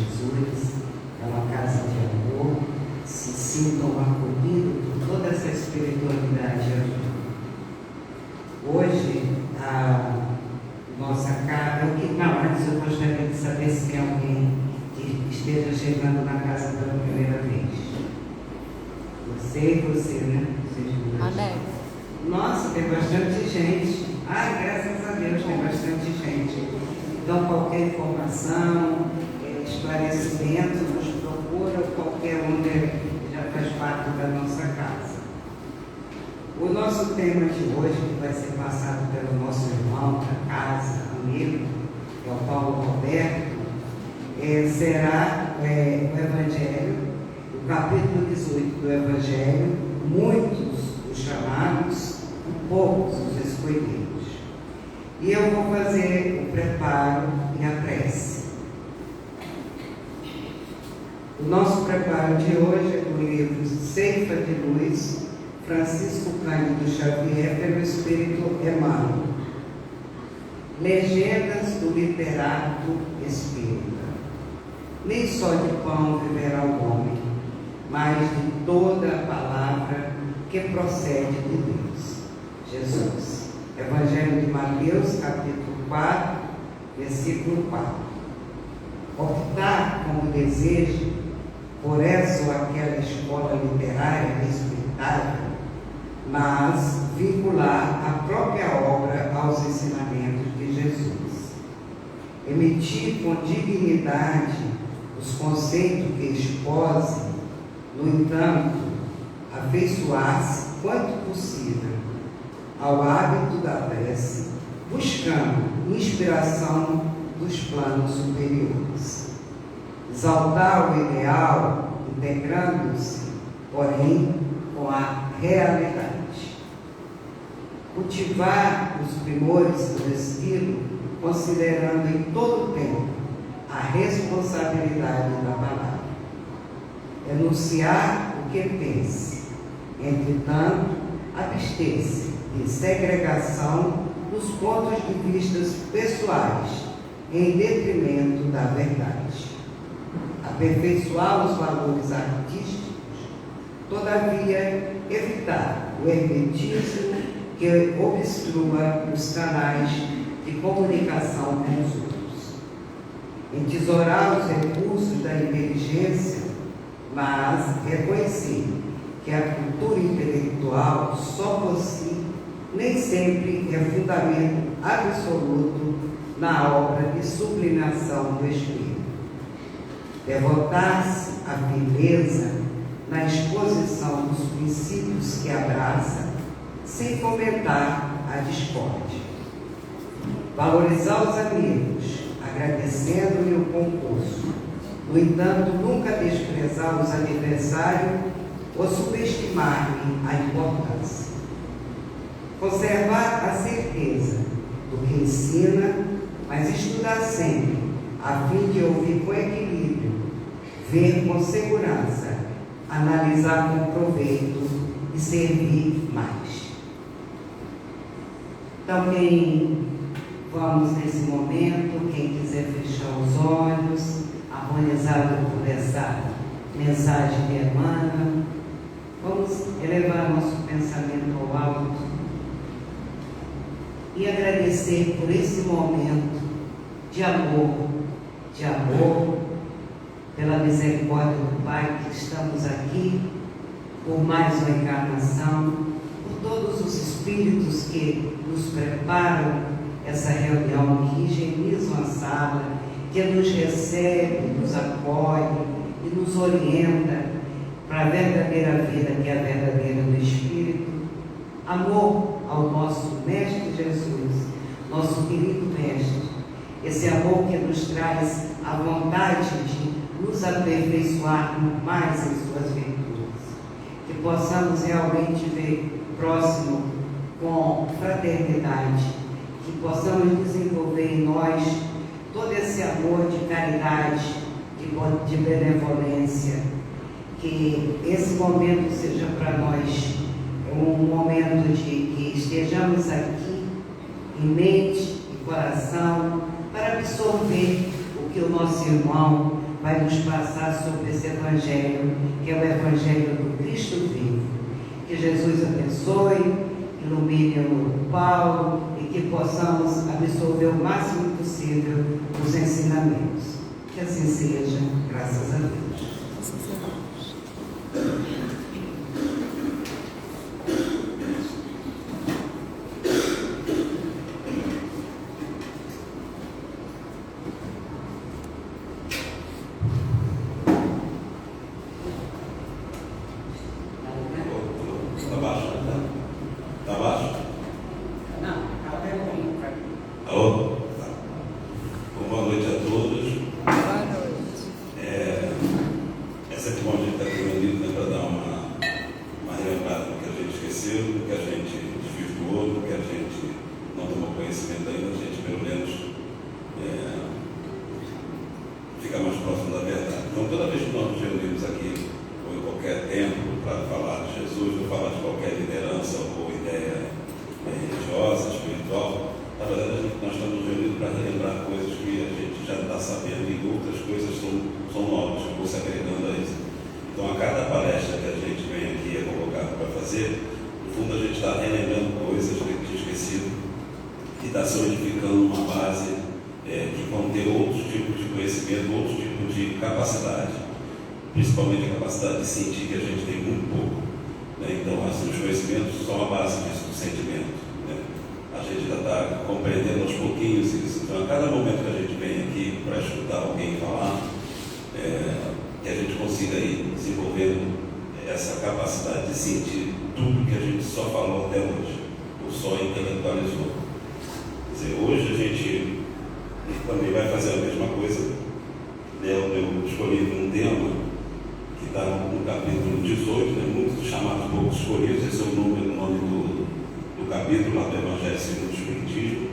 Jesus, é uma casa de amor, se sintam acolhidos por toda essa espiritualidade. Hoje, a nossa casa, antes eu gostaria de saber se tem alguém que esteja chegando na casa pela primeira vez. Você e você, né? Amém. Nossa, tem bastante gente. Graças a Deus, tem bastante gente. Então, qualquer informação, esclarecimento, nos procura, qualquer um já faz parte da nossa casa. O nosso tema de hoje, que vai ser passado pelo nosso irmão da casa, amigo, que é o Paulo Roberto, será o Evangelho, o capítulo 18 do Evangelho, muitos os chamados, poucos os escolhidos. E eu vou fazer o preparo e a prece. O nosso preparo de hoje é do livro Ceifa de Luz, Francisco Cândido Xavier, pelo Espírito Emmanuel. Legendas do literato espírita. Nem só de pão viverá o homem, mas de toda a palavra que procede de Deus. Jesus. Evangelho de Mateus, capítulo 4, versículo 4. Optar como desejo por essa ou aquela escola literária respeitável, mas vincular a própria obra aos ensinamentos de Jesus. Emitir com dignidade os conceitos que expose, no entanto, afeiçoar-se quanto possível ao hábito da prece, buscando inspiração dos planos superiores. Exaltar o ideal, integrando-se, porém, com a realidade. Cultivar os primores do estilo, considerando em todo o tempo a responsabilidade da palavra. Enunciar o que pense, entretanto, abster-se de segregação dos pontos de vista pessoais em detrimento da verdade. Aperfeiçoar os valores artísticos, todavia evitar o hermetismo que obstrua os canais de comunicação com os outros. Entesourar os recursos da inteligência, mas reconhecer que a cultura intelectual só por si nem sempre é fundamento absoluto na obra de sublimação do espírito. Devotar-se à firmeza na exposição dos princípios que abraça, sem fomentar a discórdia. Valorizar os amigos, agradecendo-lhe o concurso. No entanto, nunca desprezar os adversários ou subestimar-lhe a importância. Conservar a certeza do que ensina, mas estudar sempre, a fim de ouvir com equilíbrio, ver com segurança, analisar com proveito e servir mais. Então, vamos nesse momento, quem quiser fechar os olhos, harmonizado por essa mensagem de Emmanuel, vamos elevar nosso pensamento ao alto e agradecer por esse momento de amor, pela misericórdia do Pai que estamos aqui, por mais uma encarnação, por todos os espíritos que nos preparam essa reunião, que higienizam a sala, que nos recebe, nos acolhe e nos orienta para a verdadeira vida, que é a verdadeira do Espírito. Amor ao nosso Mestre Jesus, nosso querido Mestre, esse amor que nos traz a vontade de nos aperfeiçoar mais em suas virtudes, que possamos realmente ver o próximo com fraternidade, que possamos desenvolver em nós todo esse amor de caridade, de benevolência, que esse momento seja para nós um momento de que estejamos aqui em mente e coração para absorver o que o nosso irmão vai nos passar sobre esse Evangelho, que é o Evangelho do Cristo vivo. Que Jesus abençoe, ilumine o Paulo e que possamos absorver o máximo possível os ensinamentos. Que assim seja, graças a Deus. Principalmente a capacidade de sentir, que a gente tem muito pouco, né? Então, os conhecimentos são a base disso, do sentimento, né? A gente ainda está compreendendo aos pouquinhos isso. Então, a cada momento que a gente vem aqui para escutar alguém falar, que a gente consiga ir desenvolvendo essa capacidade de sentir tudo que a gente só falou até hoje, ou só intelectualizou. Quer dizer, hoje a gente também vai fazer a mesma coisa, né? Eu escolhi um tema que está no capítulo 18, né? Muitos chamados poucos escolhidos, esse é o nome do capítulo lá do Evangelho segundo o Espiritismo,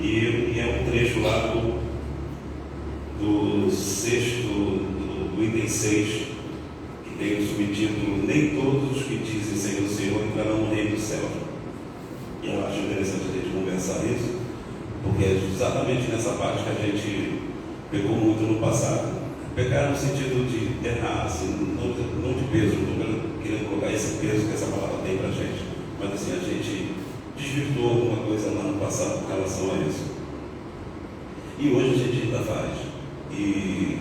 e é um trecho lá do sexto, do item 6, que tem o subtítulo: Nem todos os que dizem Senhor, Senhor entrarão no reino do céu. E eu acho interessante a gente conversar isso, porque é exatamente nessa parte que a gente pegou muito no passado. Pecar no sentido de errar, assim, não de peso, não estou querendo colocar esse peso que essa palavra tem para a gente, mas assim, a gente desvirtuou alguma coisa lá no passado com relação a isso. E hoje a gente ainda faz. E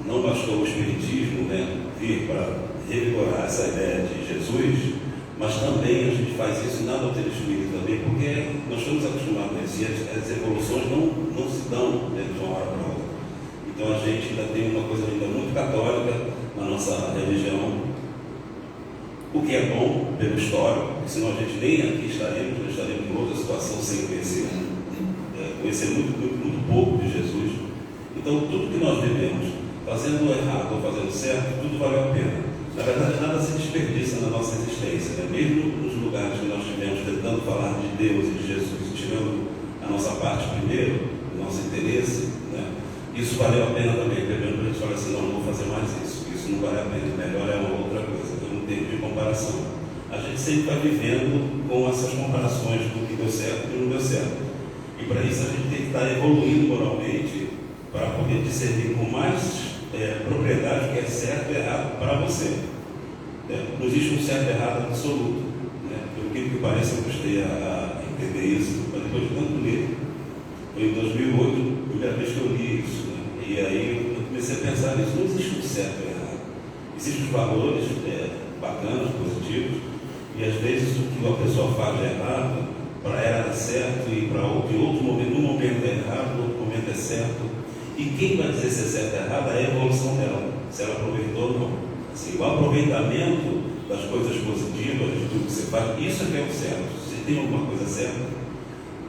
não bastou o Espiritismo, né, vir para revigorar essa ideia de Jesus, mas também a gente faz isso na doutrina espírita também, porque nós estamos acostumados a isso, e as evoluções não se dão, né, de uma hora para outra. Então a gente ainda tem uma coisa ainda muito católica na nossa religião, o que é bom pelo histórico, porque senão a gente nem aqui estaremos em outra situação sem conhecer muito pouco de Jesus. Então tudo que nós vivemos, fazendo errado ou fazendo certo, tudo valeu a pena. Na verdade, nada se desperdiça na nossa existência, né? Mesmo nos lugares que nós estivemos tentando falar de Deus e de Jesus, tirando a nossa parte primeiro, o nosso interesse, né? Isso valeu a pena também, pegando para a gente falar assim: não vou fazer mais isso não vale a pena, melhor é uma outra coisa, é um tempo de comparação. A gente sempre vai vivendo com essas comparações do que deu certo e do que não deu certo, e para isso a gente tem que estar evoluindo moralmente para poder discernir com mais propriedade o que é certo e errado para você. Não existe um certo e errado absoluto, né? Pelo que parece, eu custei a entender isso, mas depois de tanto ler, foi em 2008 a primeira vez que eu li isso, né? E aí eu comecei a pensar nisso. Não existe um certo e errado, existem os valores bacanas, positivos, e às vezes o que uma pessoa faz é errado, para ela era certo, e para outro momento, num momento é errado, no outro momento é certo. E quem vai dizer se é certo ou errado é a evolução dela, se ela aproveitou ou não. Assim, o aproveitamento das coisas positivas, de tudo que você faz, isso é que é o certo. Se tem alguma coisa certa,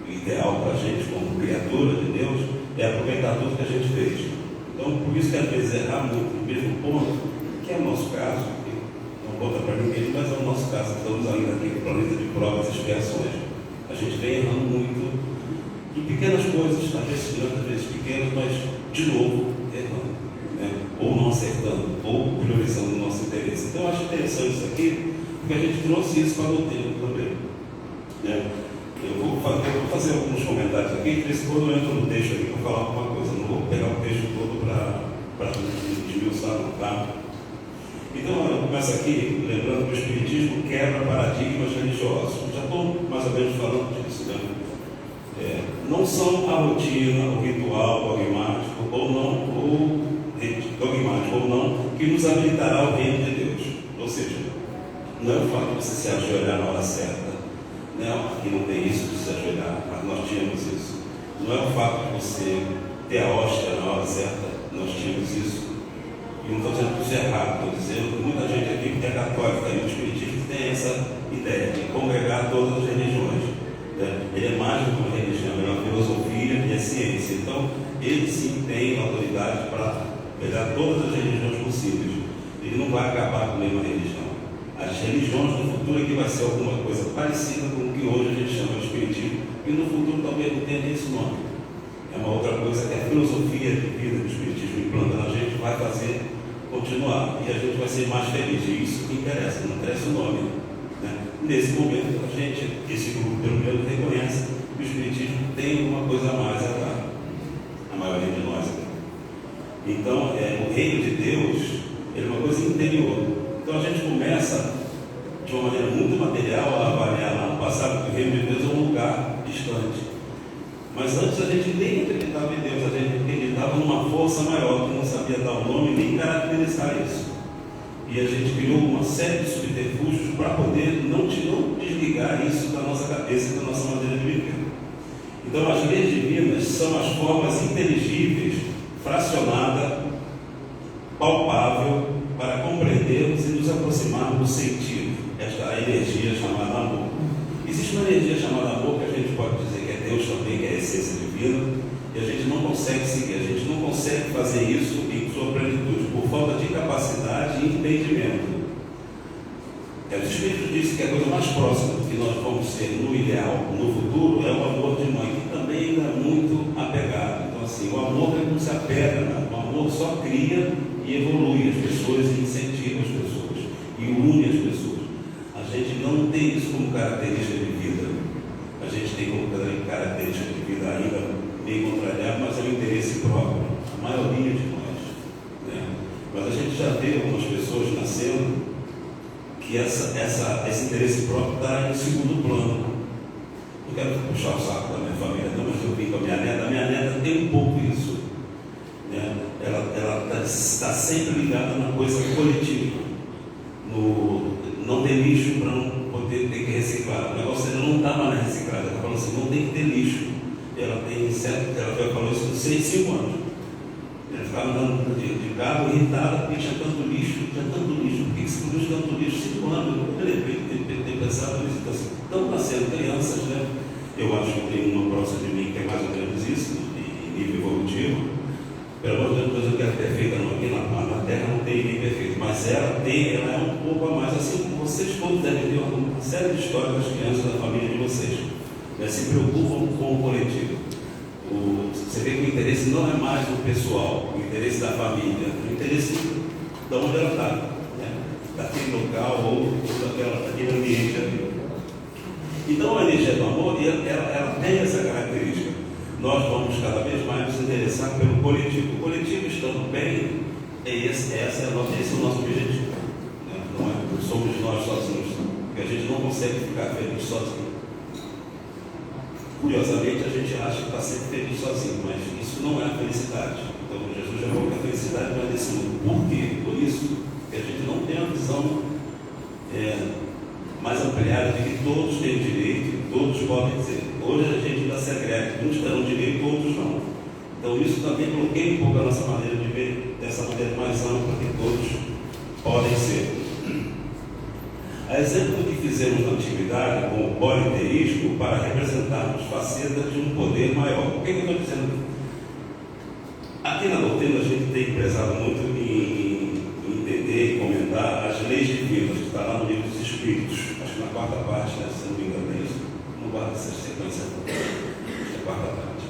o ideal para a gente, como criatura de Deus, é aproveitar tudo que a gente fez. Então, por isso que às vezes errar muito no mesmo ponto, que é o nosso caso, que não conta para ninguém, mas é o nosso caso. Estamos ainda aqui no planeta de provas e expiações. A gente vem errando muito em pequenas coisas, às vezes grandes, às vezes pequenas, mas de novo errando, né? Ou não acertando, ou priorizando o nosso interesse. Então eu acho interessante isso aqui, porque a gente trouxe isso para o doutrina também, né? Eu vou fazer alguns comentários aqui, de vez em quando eu entro no texto aqui para falar alguma coisa. Não vou pegar o texto todo para desmiuçar no carro. Então, eu começo aqui lembrando que o Espiritismo quebra paradigmas religiosos. Já estou mais ou menos falando disso, né? Não são a rotina, o ritual dogmático ou não, que nos habilitará ao reino de Deus. Ou seja, não é o fato de você se ajoelhar na hora certa, né? Aqui não tem isso de se ajoelhar, mas nós tínhamos isso. Não é o fato de você ter a hóstia na hora certa, nós tínhamos isso. E não estou dizendo que isso é errado, estou dizendo que muita gente aqui que é católica e o espiritismo tem essa ideia de congregar todas as religiões. Ele é mais do que uma religião, ele é uma filosofia e é ciência. Então, ele sim tem autoridade para pegar todas as religiões possíveis. Ele não vai acabar com nenhuma religião. As religiões no futuro é que vai ser alguma coisa parecida com o que hoje a gente chama de espiritismo, e no futuro talvez não tenha esse nome. É uma outra coisa que a filosofia de vida que o espiritismo implanta na gente vai fazer continuar, e a gente vai ser mais feliz. E isso que interessa, não interessa o nome, né? Nesse momento, a gente, esse grupo pelo menos, reconhece que o espiritismo tem uma coisa a mais a dar, a maioria de nós aqui. Então, o reino de Deus é uma coisa interior. Então a gente começa de uma maneira muito material a avaliar lá no passado que o reino de Deus é um lugar distante. Mas antes a gente nem acreditava em Deus, a gente acreditava numa força maior que não sabia dar o nome nem caracterizar isso. E a gente criou uma série de subterfúgios para poder não desligar isso da nossa cabeça e da nossa maneira de viver. Então as leis divinas são as formas inteligíveis, fracionada, palpável, para compreendermos e nos aproximarmos do sentido, esta energia chamada amor. Existe uma energia chamada amor que a gente pode dizer que é Deus também, que é a essência divina, e a gente não consegue seguir, a gente não consegue fazer isso em sua plenitude, por falta de capacidade e entendimento. O Espírito disse que a coisa mais próxima que nós vamos ser no ideal, no futuro, é o amor de mãe, que também ainda é muito apegado. Então, assim, o amor não se apega, né? O amor só cria e evolui as pessoas e incentiva as pessoas e une as pessoas. A gente não tem isso como característica de vida. A gente tem como característica de vida ainda bem contrariado, mas é o interesse próprio, a maioria de nós, né? Mas a gente já vê algumas pessoas nascendo que esse interesse próprio está em segundo plano. Não quero puxar o saco da minha família, não, mas eu vim com a minha neta tem um pouco isso, né? Ela está sempre ligada na coisa coletiva, não tem lixo para não poder ter que reciclar. O negócio dela não está mais na reciclagem, ela falou assim, não tem que ter lixo. Ela falou isso com 5 anos. Ela ficava andando de carro irritada porque tinha tanto lixo. Por que se produz tanto lixo? 5 anos. Eu ter pensado nisso. Então, estão nascendo crianças, né? Eu acho que tem uma próxima de mim que é mais ou menos isso, em nível evolutivo. Pelo amor de Deus, eu quero perfeita, não. Aqui na Terra não tem ninguém perfeito, mas ela é um pouco a mais. Assim como vocês todos devem ter uma série de histórias das crianças da família de vocês, né? Se preocupam com o coletivo. Você vê que o interesse não é mais do pessoal, o interesse da família, o interesse de onde ela está, né? Daquele local ou daquele ambiente ali. Então a energia do amor, ela tem essa característica. Nós vamos cada vez mais nos interessar pelo coletivo. O coletivo estando bem, esse é o nosso objetivo, né? Não somos nós sozinhos, porque a gente não consegue ficar feliz sozinho. Curiosamente, a gente acha que está sempre feliz sozinho, mas isso não é a felicidade. Então, Jesus já falou que a felicidade não é desse mundo. Por quê? Por isso que a gente não tem a visão mais ampliada de que todos têm direito e todos podem ser. Hoje a gente ainda segrega, uns terão direito, outros não. Então, isso também bloqueia um pouco a nossa maneira de ver, dessa maneira mais ampla que todos podem ser. A exemplo do que fizemos na antiguidade com o politeísmo para representarmos facetas de um poder maior. O que eu estou dizendo? Aqui na doutrina a gente tem prezado muito em entender e comentar as leis divinas, que está lá no livro dos Espíritos, acho que na 4ª parte, né, se não me engano é isso, não guarda essa sequência, acho que é a 4ª parte.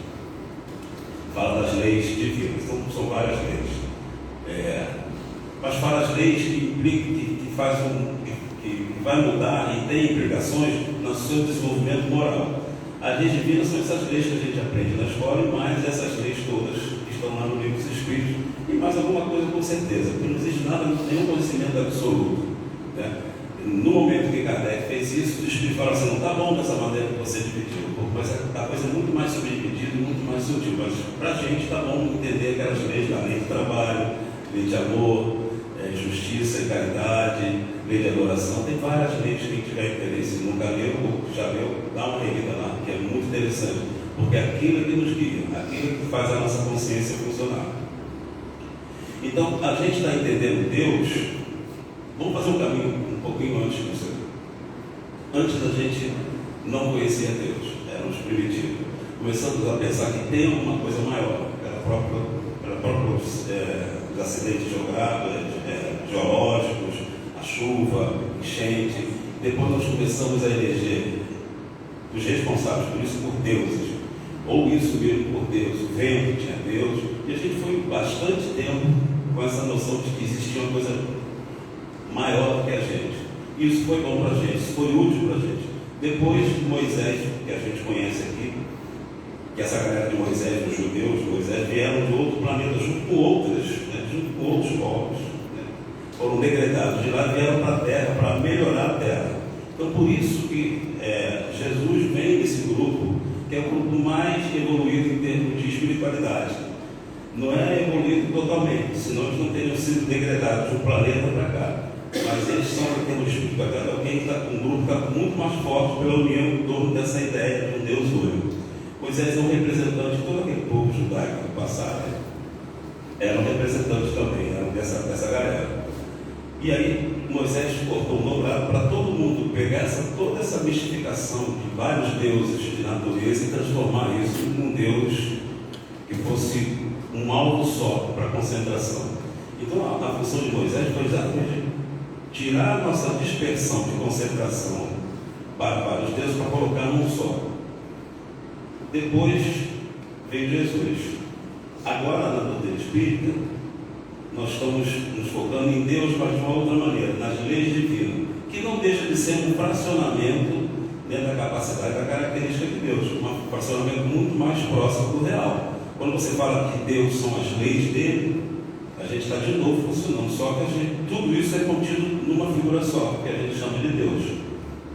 Fala das leis divinas, então são várias leis. Mas fala as leis que implicam, que vai mudar e tem implicações no seu desenvolvimento moral. As leis divinas são essas leis que a gente aprende na escola, e mais essas leis todas que estão lá no livro dos Espíritos, e mais algumas uma coisa com certeza, que não existe nada, nenhum conhecimento absoluto, né? No momento que Kardec fez isso, o Espírito falou assim: não está bom dessa maneira que você dividiu, mas a coisa é muito mais subdividida e muito mais sutil. Mas para a gente está bom entender aquelas leis da lei de trabalho, lei de amor, justiça e caridade, lei de adoração. Tem várias leis que quem tiver interesse, nunca leu ou já leu, dá uma lida lá, que é muito interessante, porque aquilo é que nos guia, aquilo que faz a nossa consciência funcionar. Então, a gente está entendendo Deus. Vamos fazer um caminho um pouquinho antes disso. Antes da gente não conhecer a Deus, éramos primitivos. Começamos a pensar que tem alguma coisa maior, pela própria os acidentes geológicos, a chuva, enchente. Depois nós começamos a eleger os responsáveis por isso por deuses, ou isso mesmo por Deus, o vento tinha Deus, e a gente foi bastante tempo com essa noção de que existia uma coisa maior do que a gente. Isso foi bom para a gente, isso foi útil para a gente. Depois de Moisés, que a gente conhece aqui, que essa galera de Moisés, dos judeus, Moisés, vieram de outro planeta junto com outros, né, junto com outros povos, né, foram degradados de lá, vieram para a terra para melhorar a terra. Então, por isso que Jesus vem desse grupo, que é o grupo mais evoluído em termos de espiritualidade. Não é evoluído totalmente, senão eles não teriam sido degradados de um planeta para cá. Mas eles são, em termos de espiritualidade, alguém que está com um grupo que está muito mais forte pela união em torno dessa ideia de um Deus único. Moisés é um representante de todo aquele povo judaico do passado. Era um representante também, era dessa galera. E aí Moisés cortou um dobrado para todo mundo pegar toda essa mistificação de vários deuses de natureza e transformar isso num Deus que fosse um alvo só para concentração. Então a função de Moisés foi exatamente tirar a nossa dispersão de concentração para vários deuses para colocar num só. Depois veio Jesus. Agora na doutrina espírita nós estamos nos focando em Deus, mas de uma outra maneira, nas leis divinas, que não deixa de ser um fracionamento dentro da capacidade, da característica de Deus, um fracionamento muito mais próximo do real. Quando você fala que Deus são as leis dele, a gente está de novo funcionando, só que tudo isso é contido numa figura só, que a gente chama de Deus,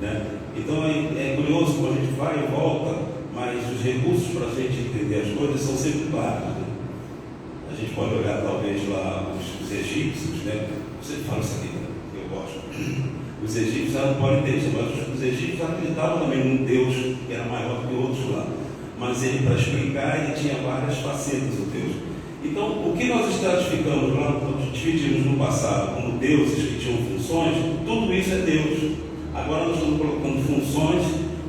né? Então é curioso como a gente vai e volta, mas os recursos para a gente entender as coisas são sempre claros, né? A gente pode olhar talvez lá os egípcios, né? Você fala isso aqui, né? Eu gosto. Os egípcios eram politeístas, mas os egípcios acreditavam também num Deus que era maior que outros lá. Mas ele, para explicar, ele tinha várias facetas, o Deus. Então, o que nós estratificamos lá, nós dividimos no passado como deuses que tinham funções, tudo isso é Deus. Agora nós estamos colocando funções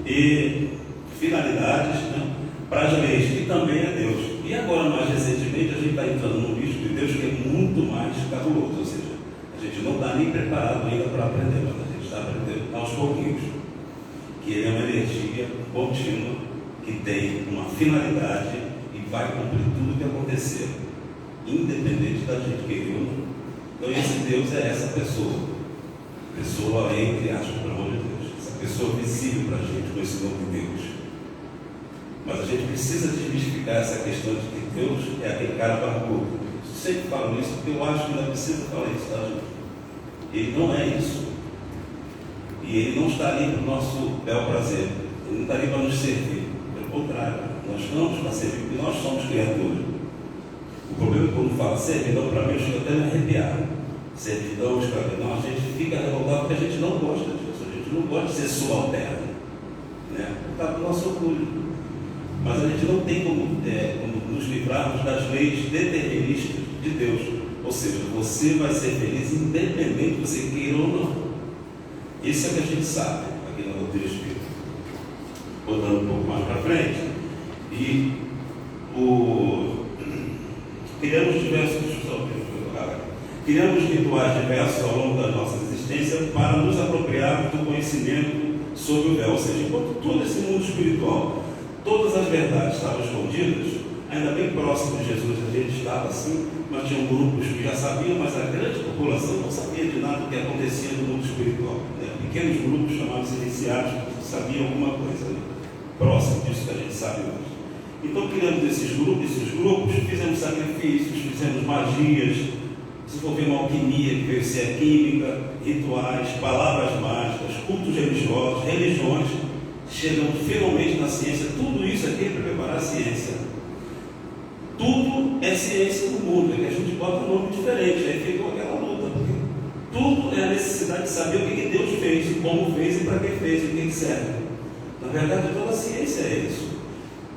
e finalidades, né, para as leis, que também é Deus. E agora, mais recentemente, a gente está entrando num bicho de Deus que é muito mais cabuloso, ou seja, a gente não está nem preparado ainda para aprender, mas a gente está aprendendo aos pouquinhos, que ele é uma energia contínua, que tem uma finalidade e vai cumprir tudo o que acontecer, independente da gente querer ou não. Então esse Deus é essa pessoa entre aspas, pelo amor de Deus, essa pessoa visível para a gente com esse nome de Deus. Mas a gente precisa desmistificar essa questão de que Deus é aquele cara barbudo. Eu sempre falo isso porque eu acho que ainda precisa falar isso, tá, gente? Ele não é isso. E ele não está ali para o nosso bel prazer. Ele não está ali para nos servir. Pelo contrário, nós estamos para servir, porque nós somos criaturas. O problema é que quando fala servidão, para mim, eu chego até a me arrepiar. Servidão, escravidão, a gente fica revoltado porque a gente não gosta disso. A gente não gosta de ser subalterno, né? Por causa do nosso orgulho. Mas a gente não tem como nos livrarmos das leis deterministas de Deus. Ou seja, você vai ser feliz independente de você queira ou não. Isso é o que a gente sabe aqui na doutrina espírita. Voltando um pouco mais para frente. E criamos rituais diversos ao longo da nossa existência para nos apropriarmos do conhecimento sobre o véu. Ou seja, enquanto todo esse mundo espiritual, todas as verdades estavam escondidas, ainda bem próximo de Jesus a gente estava assim, mas tinham grupos que já sabiam, mas a grande população não sabia de nada do que acontecia no mundo espiritual, né? Pequenos grupos chamados iniciados sabiam alguma coisa, né? Próximo disso que a gente sabe hoje. Então criamos esses grupos, fizemos sacrifícios, fizemos magias, desenvolver uma alquimia que veio ser a química, rituais, palavras mágicas, cultos religiosos, religiões, chegam finalmente na ciência. Tudo isso aqui é para preparar a ciência. Tudo é ciência no mundo, é que a gente bota um nome diferente, aí ficou aquela luta, porque tudo é a necessidade de saber o que Deus fez, como fez e para que fez, e o que serve. Na verdade, toda a ciência é isso,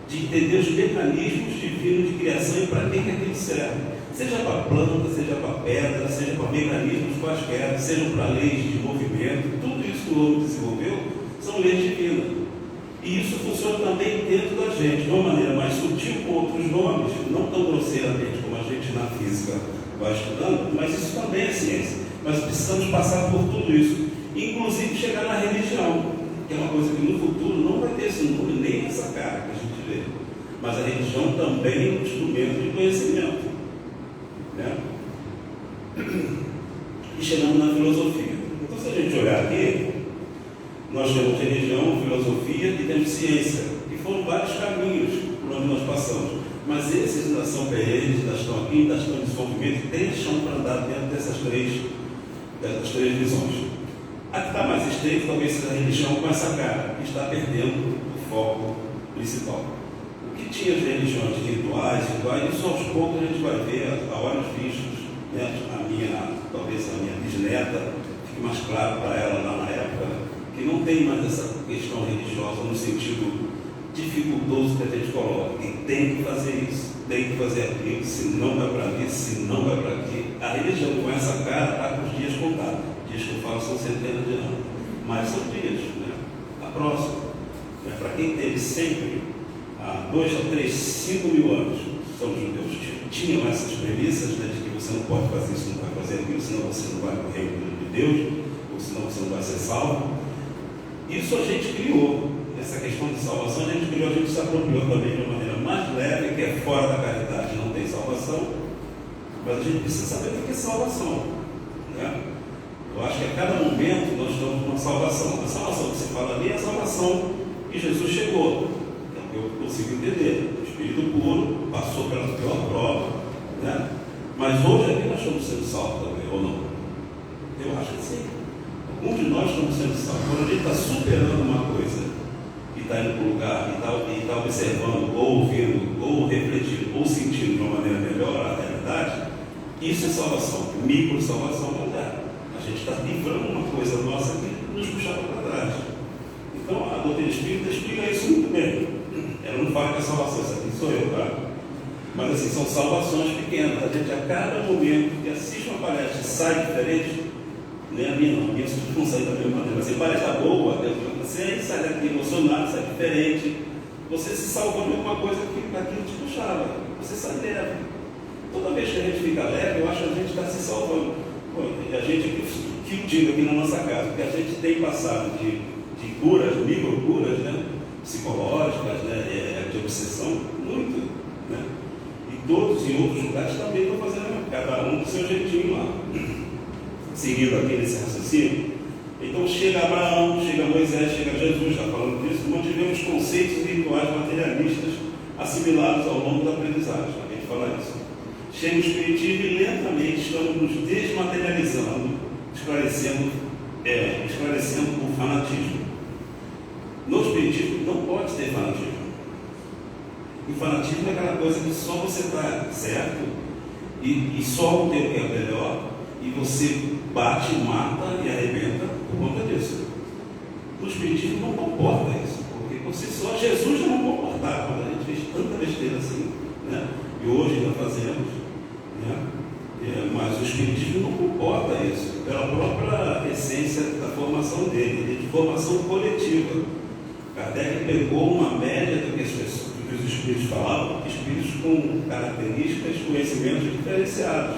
de entender os mecanismos divinos de criação e para que aquilo serve. Seja para planta, seja para pedra, seja para mecanismos quaisquer, seja para leis de movimento, tudo isso que o homem desenvolveu são leis divinas. E isso funciona também dentro da gente, de uma maneira mais sutil, com outros nomes, não tão grosseiramente como a gente na física vai estudando, mas isso também é ciência. Mas precisamos passar por tudo isso, inclusive chegar na religião, que é uma coisa que no futuro não vai ter esse nome, nem essa cara que a gente vê. Mas a religião também é um instrumento de conhecimento. Né? E chegamos na filosofia. Então, se a gente olhar aqui, nós temos religião, filosofia e temos ciência, e foram vários caminhos por onde nós passamos. Mas esses ainda são perenes, ainda estão aqui, ainda estão em desenvolvimento, tem chão para andar dentro dessas três visões. A que está mais estreita talvez seja a religião com essa cara, que está perdendo o foco principal. O que tinha as religiões rituais, isso aos poucos a gente vai ver a olhos vistos, né? Talvez a minha bisneta, fique mais claro para ela lá na época, que não tem mais essa questão religiosa no sentido dificultoso que a gente coloca, que tem que fazer isso, tem que fazer aquilo, se não vai para ali, se não vai para aqui. A religião com essa cara está com os dias contados. Dias que eu falo são centenas de anos, mas são dias, né? A próxima, né? Para quem teve sempre há 2 a 3, 5 mil anos, são os judeus tinham essas premissas, né, de que você não pode fazer isso, não vai fazer aquilo, senão você não vai para o reino de Deus, ou senão você não vai ser salvo. Isso a gente criou, essa questão de salvação, a gente se apropriou também de uma maneira mais leve, que é fora da caridade, não tem salvação, mas a gente precisa saber o que é salvação, né? Eu acho que a cada momento nós estamos numa salvação. A salvação que se fala ali é a salvação que Jesus chegou, é o que eu consigo entender. O Espírito puro passou pela pior prova, né? Mas hoje aqui nós estamos sendo salvos também, ou não? Eu acho que sim. Alguns de nós estamos sendo salvos. Quando a gente está superando uma coisa e está indo para um lugar e está observando, ou ouvindo, ou refletindo, ou sentindo de uma maneira melhor a realidade, isso é salvação, micro-salvação moderna. A gente está livrando uma coisa nossa que nos puxava para trás. Então a doutrina espírita explica isso muito bem. Ela não fala que é salvação, isso aqui sou eu, tá? Mas assim, são salvações pequenas. A gente a cada momento que assiste uma palestra sai diferente, né? A minha não sai da mesma maneira. Assim, palestra boa, você sai daqui emocionado, sai diferente. Você se salvou de alguma coisa que aquilo te puxava. Você sai leve. Toda vez que a gente fica leve, eu acho que a gente está se salvando. A gente que eu digo aqui na nossa casa, porque a gente tem passado de curas, micro-curas, né? Psicológicas, né? De obsessão, muito, né? E todos em outros lugares também estão fazendo, cada um do seu jeitinho lá. Seguindo aqui nesse raciocínio, então chega Abraão, chega Moisés, chega Jesus, já falando disso, mantivemos conceitos e rituais materialistas assimilados ao longo da aprendizagem, a gente fala isso. Chega o Espiritismo e lentamente estamos nos desmaterializando, esclarecendo o fanatismo. No Espiritismo não pode ter fanatismo. E fanatismo é aquela coisa que só você está certo e só o teu que é melhor e você bate, mata e arrebenta por conta disso. No Espiritismo não comporta isso, porque você só Jesus já não comportava, quando a gente fez tanta besteira assim, né? E hoje ainda fazemos. Mas o Espiritismo não comporta isso, pela própria essência da formação dele, de formação coletiva. Kardec pegou uma média do que os espíritos falavam, espíritos com características, conhecimentos diferenciados,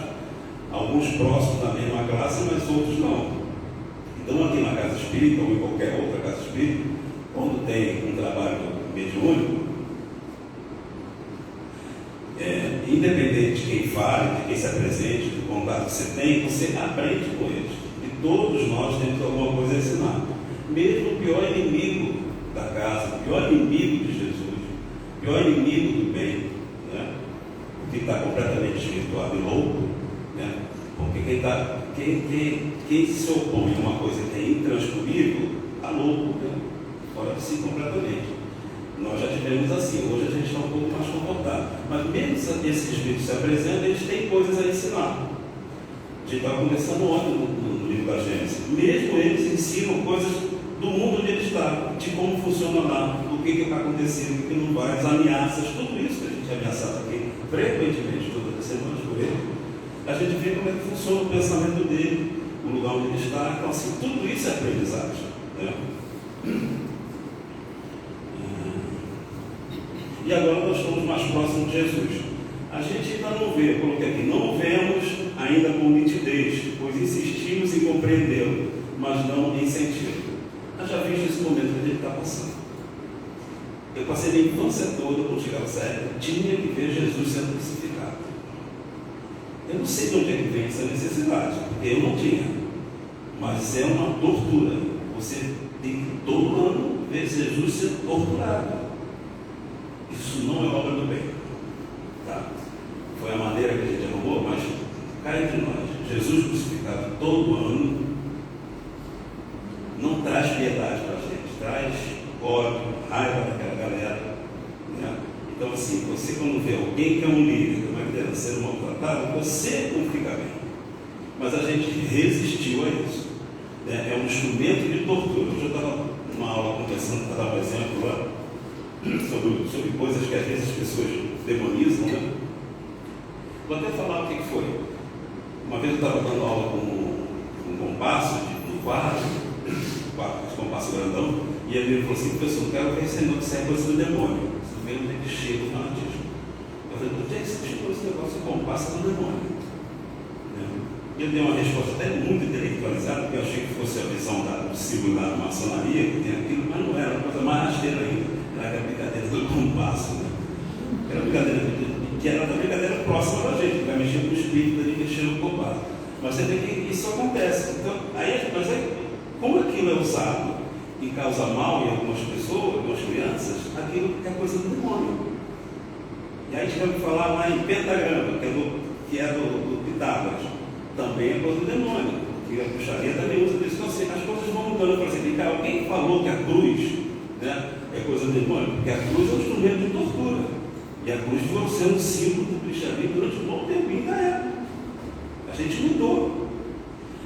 alguns próximos da mesma classe, mas outros não. Então aqui na casa espírita, ou em qualquer outra casa espírita, quando tem um trabalho mediúnico, independente de quem fale, de quem se apresente, do contato que você tem, você aprende com eles. E todos nós temos alguma coisa a ensinar. Mesmo o pior inimigo da casa, o pior inimigo de Jesus, o pior inimigo do bem, né? O que está completamente desvirtuado e louco, né? quem se opõe a uma coisa que é intransponível, está louco, né? Fora de si completamente. Nós já tivemos assim, hoje a gente está um pouco mais confortável. Mas mesmo esses espíritos se apresentam, eles têm coisas a ensinar. A gente estava conversando ontem no livro da Gênesis. Mesmo eles ensinam coisas do mundo onde ele está, de como funciona lá, o que está acontecendo, o que não vai, as ameaças, tudo isso que a gente é ameaçado aqui frequentemente, todas as semanas por ele. A gente vê como é que funciona o pensamento dele, o lugar onde ele está. Então, assim, tudo isso é aprendizagem, né? E agora nós estamos mais próximos de Jesus. A gente ainda não vê, eu coloquei aqui, não vemos ainda com nitidez, pois insistimos em compreendê-lo, mas não em senti-lo. Eu já vi esse momento que a gente está passando. Eu passei a minha infância toda, quando chegava essa época, tinha que ver Jesus sendo crucificado. Eu não sei de onde é que vem essa necessidade, porque eu não tinha, mas é uma tortura. Você tem que todo ano ver Jesus sendo torturado. Isso não é obra do bem, tá? Foi a maneira que a gente arrumou, mas cá entre nós, Jesus crucificado todo ano não traz piedade para a gente, traz ódio, raiva daquela galera, né? Então, assim, você quando vê alguém que é um líder, uma liderança sendo maltratado, você não fica bem. Mas a gente resistiu a isso, né? É um instrumento de tortura. Hoje eu estava numa aula conversando, para dar um exemplo lá, sobre coisas que às vezes as pessoas demonizam, né? Vou até falar o que foi. Uma vez eu estava dando aula com um compasso no quadro, esse compasso grandão, e ele falou assim: professor, não quero ver se é coisa do demônio. Você vê onde é que chega o fanatismo. Eu falei: onde é que você chegou esse negócio de compasso do demônio? E eu dei uma resposta até muito intelectualizada, porque eu achei que fosse a visão do símbolo da maçonaria, que tem aquilo, mas não era, uma coisa mais rasteira ainda. Era a brincadeira do compasso, né? Era uma brincadeira que era uma brincadeira próxima da gente, vai mexer com o espírito ali, mexer no compasso. Mas você tem que, isso acontece. Então, mas como aquilo é usado e causa mal em algumas pessoas, algumas crianças, aquilo é coisa do demônio. E aí a gente vai falar lá em pentagrama, que é do Pitágoras, também é coisa do demônio, que a bruxaria também usa isso. Então, assim, as coisas vão mudando. Por exemplo, alguém falou que a cruz, né, é coisa do demônio, porque a cruz é um instrumento de tortura. E a cruz foi sendo um símbolo do cristianismo durante um bom tempo, ainda é. A gente mudou.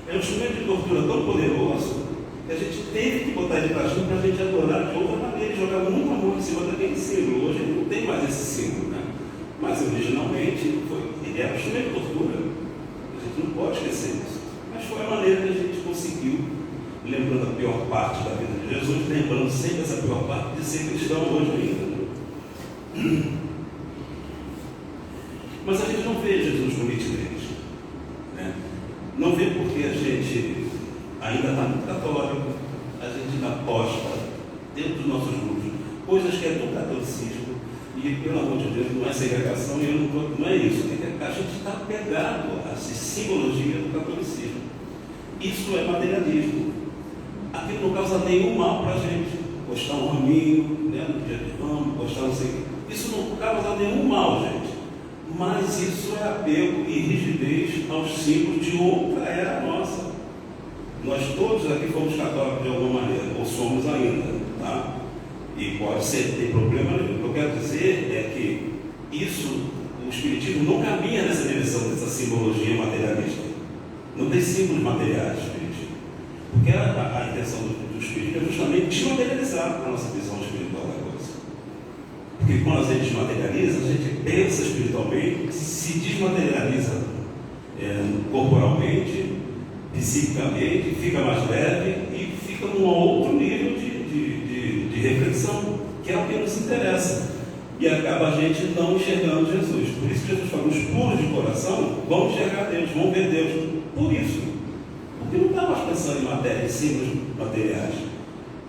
É um instrumento de tortura tão poderoso que a gente teve que botar ele para junto para a gente adorar de outra maneira e jogar muito amor em cima daquele símbolo. Hoje não tem mais esse símbolo, né? Mas originalmente ele era um instrumento de tortura. A gente não pode esquecer isso. Mas foi a maneira que a gente conseguiu, lembrando a pior parte da vida de Jesus, lembrando sempre essa pior parte de ser cristão hoje ainda. Mas a gente não vê Jesus com nitidez, né? Não vê porque a gente ainda está muito católico, a gente ainda posta dentro dos nossos grupos coisas que é do catolicismo, e pelo amor de Deus, não é segregação, e não é isso. A gente está pegado a essa simbologia do catolicismo. Isso é materialismo. Aquilo não causa nenhum mal para a gente. Postar um raminho, né, no dia de ramo, postar não sei o que. Isso não causa nenhum mal, gente. Mas isso é apego e rigidez aos símbolos de outra era nossa. Nós todos aqui fomos católicos de alguma maneira, ou somos ainda, tá? E pode ser, tem problema nenhum. O que eu quero dizer é que isso, o Espiritismo não caminha nessa direção, dessa simbologia materialista. Não tem símbolos materiais, Espiritismo. Porque a intenção do Espiritismo é justamente desmaterializar a nossa visão espiritual da coisa. Porque quando a gente desmaterializa, a gente pensa espiritualmente, se desmaterializa corporalmente, psicicamente, fica mais leve e fica num outro nível de reflexão, que é o que nos interessa. E acaba a gente não enxergando Jesus. Por isso que Jesus fala: os puros de coração vão enxergar Deus, vão ver Deus. Por isso. Porque não está mais pensando em matéria, em símbolos materiais.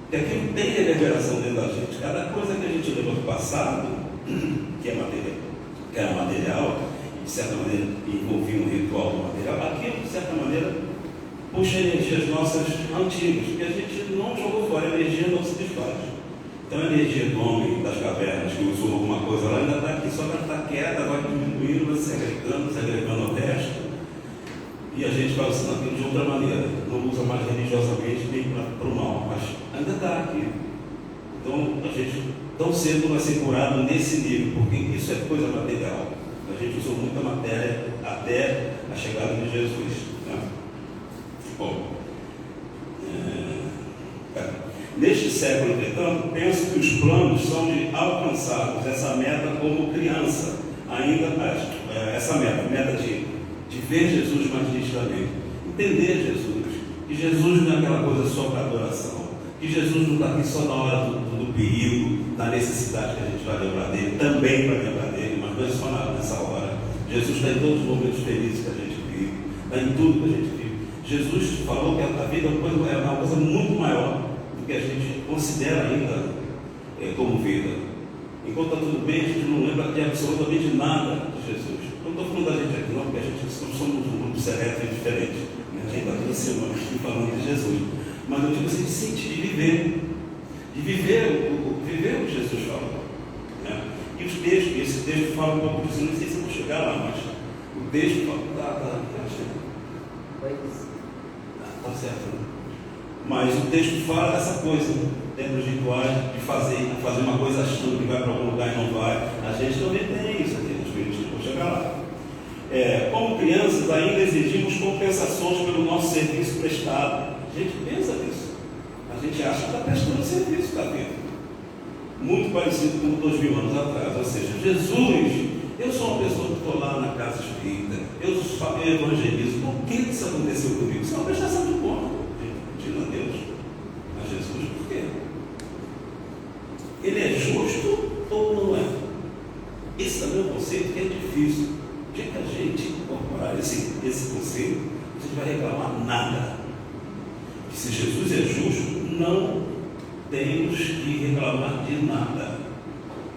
Porque aquilo tem reverberação dentro da gente. Cada coisa que a gente leva do passado, que era material, e de certa maneira envolvia um ritual do material, aquilo de certa maneira puxa energias nossas antigas, que a gente não jogou fora, a energia não se desfaz. Então a energia do homem das cavernas que usou alguma coisa lá ainda está aqui, só que ela está quieta, vai diminuindo, vai se agregando ao resto. E a gente vai usando aquilo de outra maneira, não usa mais religiosamente nem para o mal, mas ainda está aqui. Então a gente tão cedo vai ser curado nesse nível, porque isso é coisa material. A gente usou muita matéria até a chegada de Jesus. Né? Bom, neste século, entretanto, penso que os planos são de alcançarmos essa meta como criança, ainda essa meta de ver Jesus mais nitidamente, entender Jesus, que Jesus não é aquela coisa só para adoração, que Jesus não está aqui só na hora do perigo, da necessidade que a gente vai lembrar dele, também vai lembrar dele, mas não é só nessa hora. Jesus está em todos os momentos felizes que a gente vive, está em tudo que a gente vive. Jesus falou que a vida é uma coisa muito maior do que a gente considera ainda como vida. Enquanto está tudo bem, a gente não lembra de absolutamente nada de Jesus. Não estou falando da gente aqui não, porque a gente somos um grupo seleto e diferente. A gente está toda semana falando de Jesus. Mas eu digo assim, de sentir, de viver o que Jesus falou. Né? E os textos, esse texto fala um pouco disso, não sei se eu vou chegar lá, mas o texto fala, tá certo, né? Mas o texto fala dessa coisa, tempos rituais, de fazer uma coisa achando que vai para algum lugar e não vai. A gente também tem isso aqui nos Espíritos, vou chegar lá. Como crianças, ainda exigimos compensações pelo nosso serviço prestado. A gente pensa nisso. A gente acha que está prestando serviço, está vendo? Muito parecido com 2000 anos atrás. Ou seja, Jesus, eu sou uma pessoa que estou lá na casa espírita, eu evangelizo. Por que isso aconteceu comigo? Isso é uma prestação de conta. Pedindo a Deus, a Jesus, por quê? Ele é justo ou não é? Esse também é um conceito que é difícil. O dia que a gente incorporar esse conceito, a gente vai reclamar nada. Que se Jesus é justo, não temos que reclamar de nada,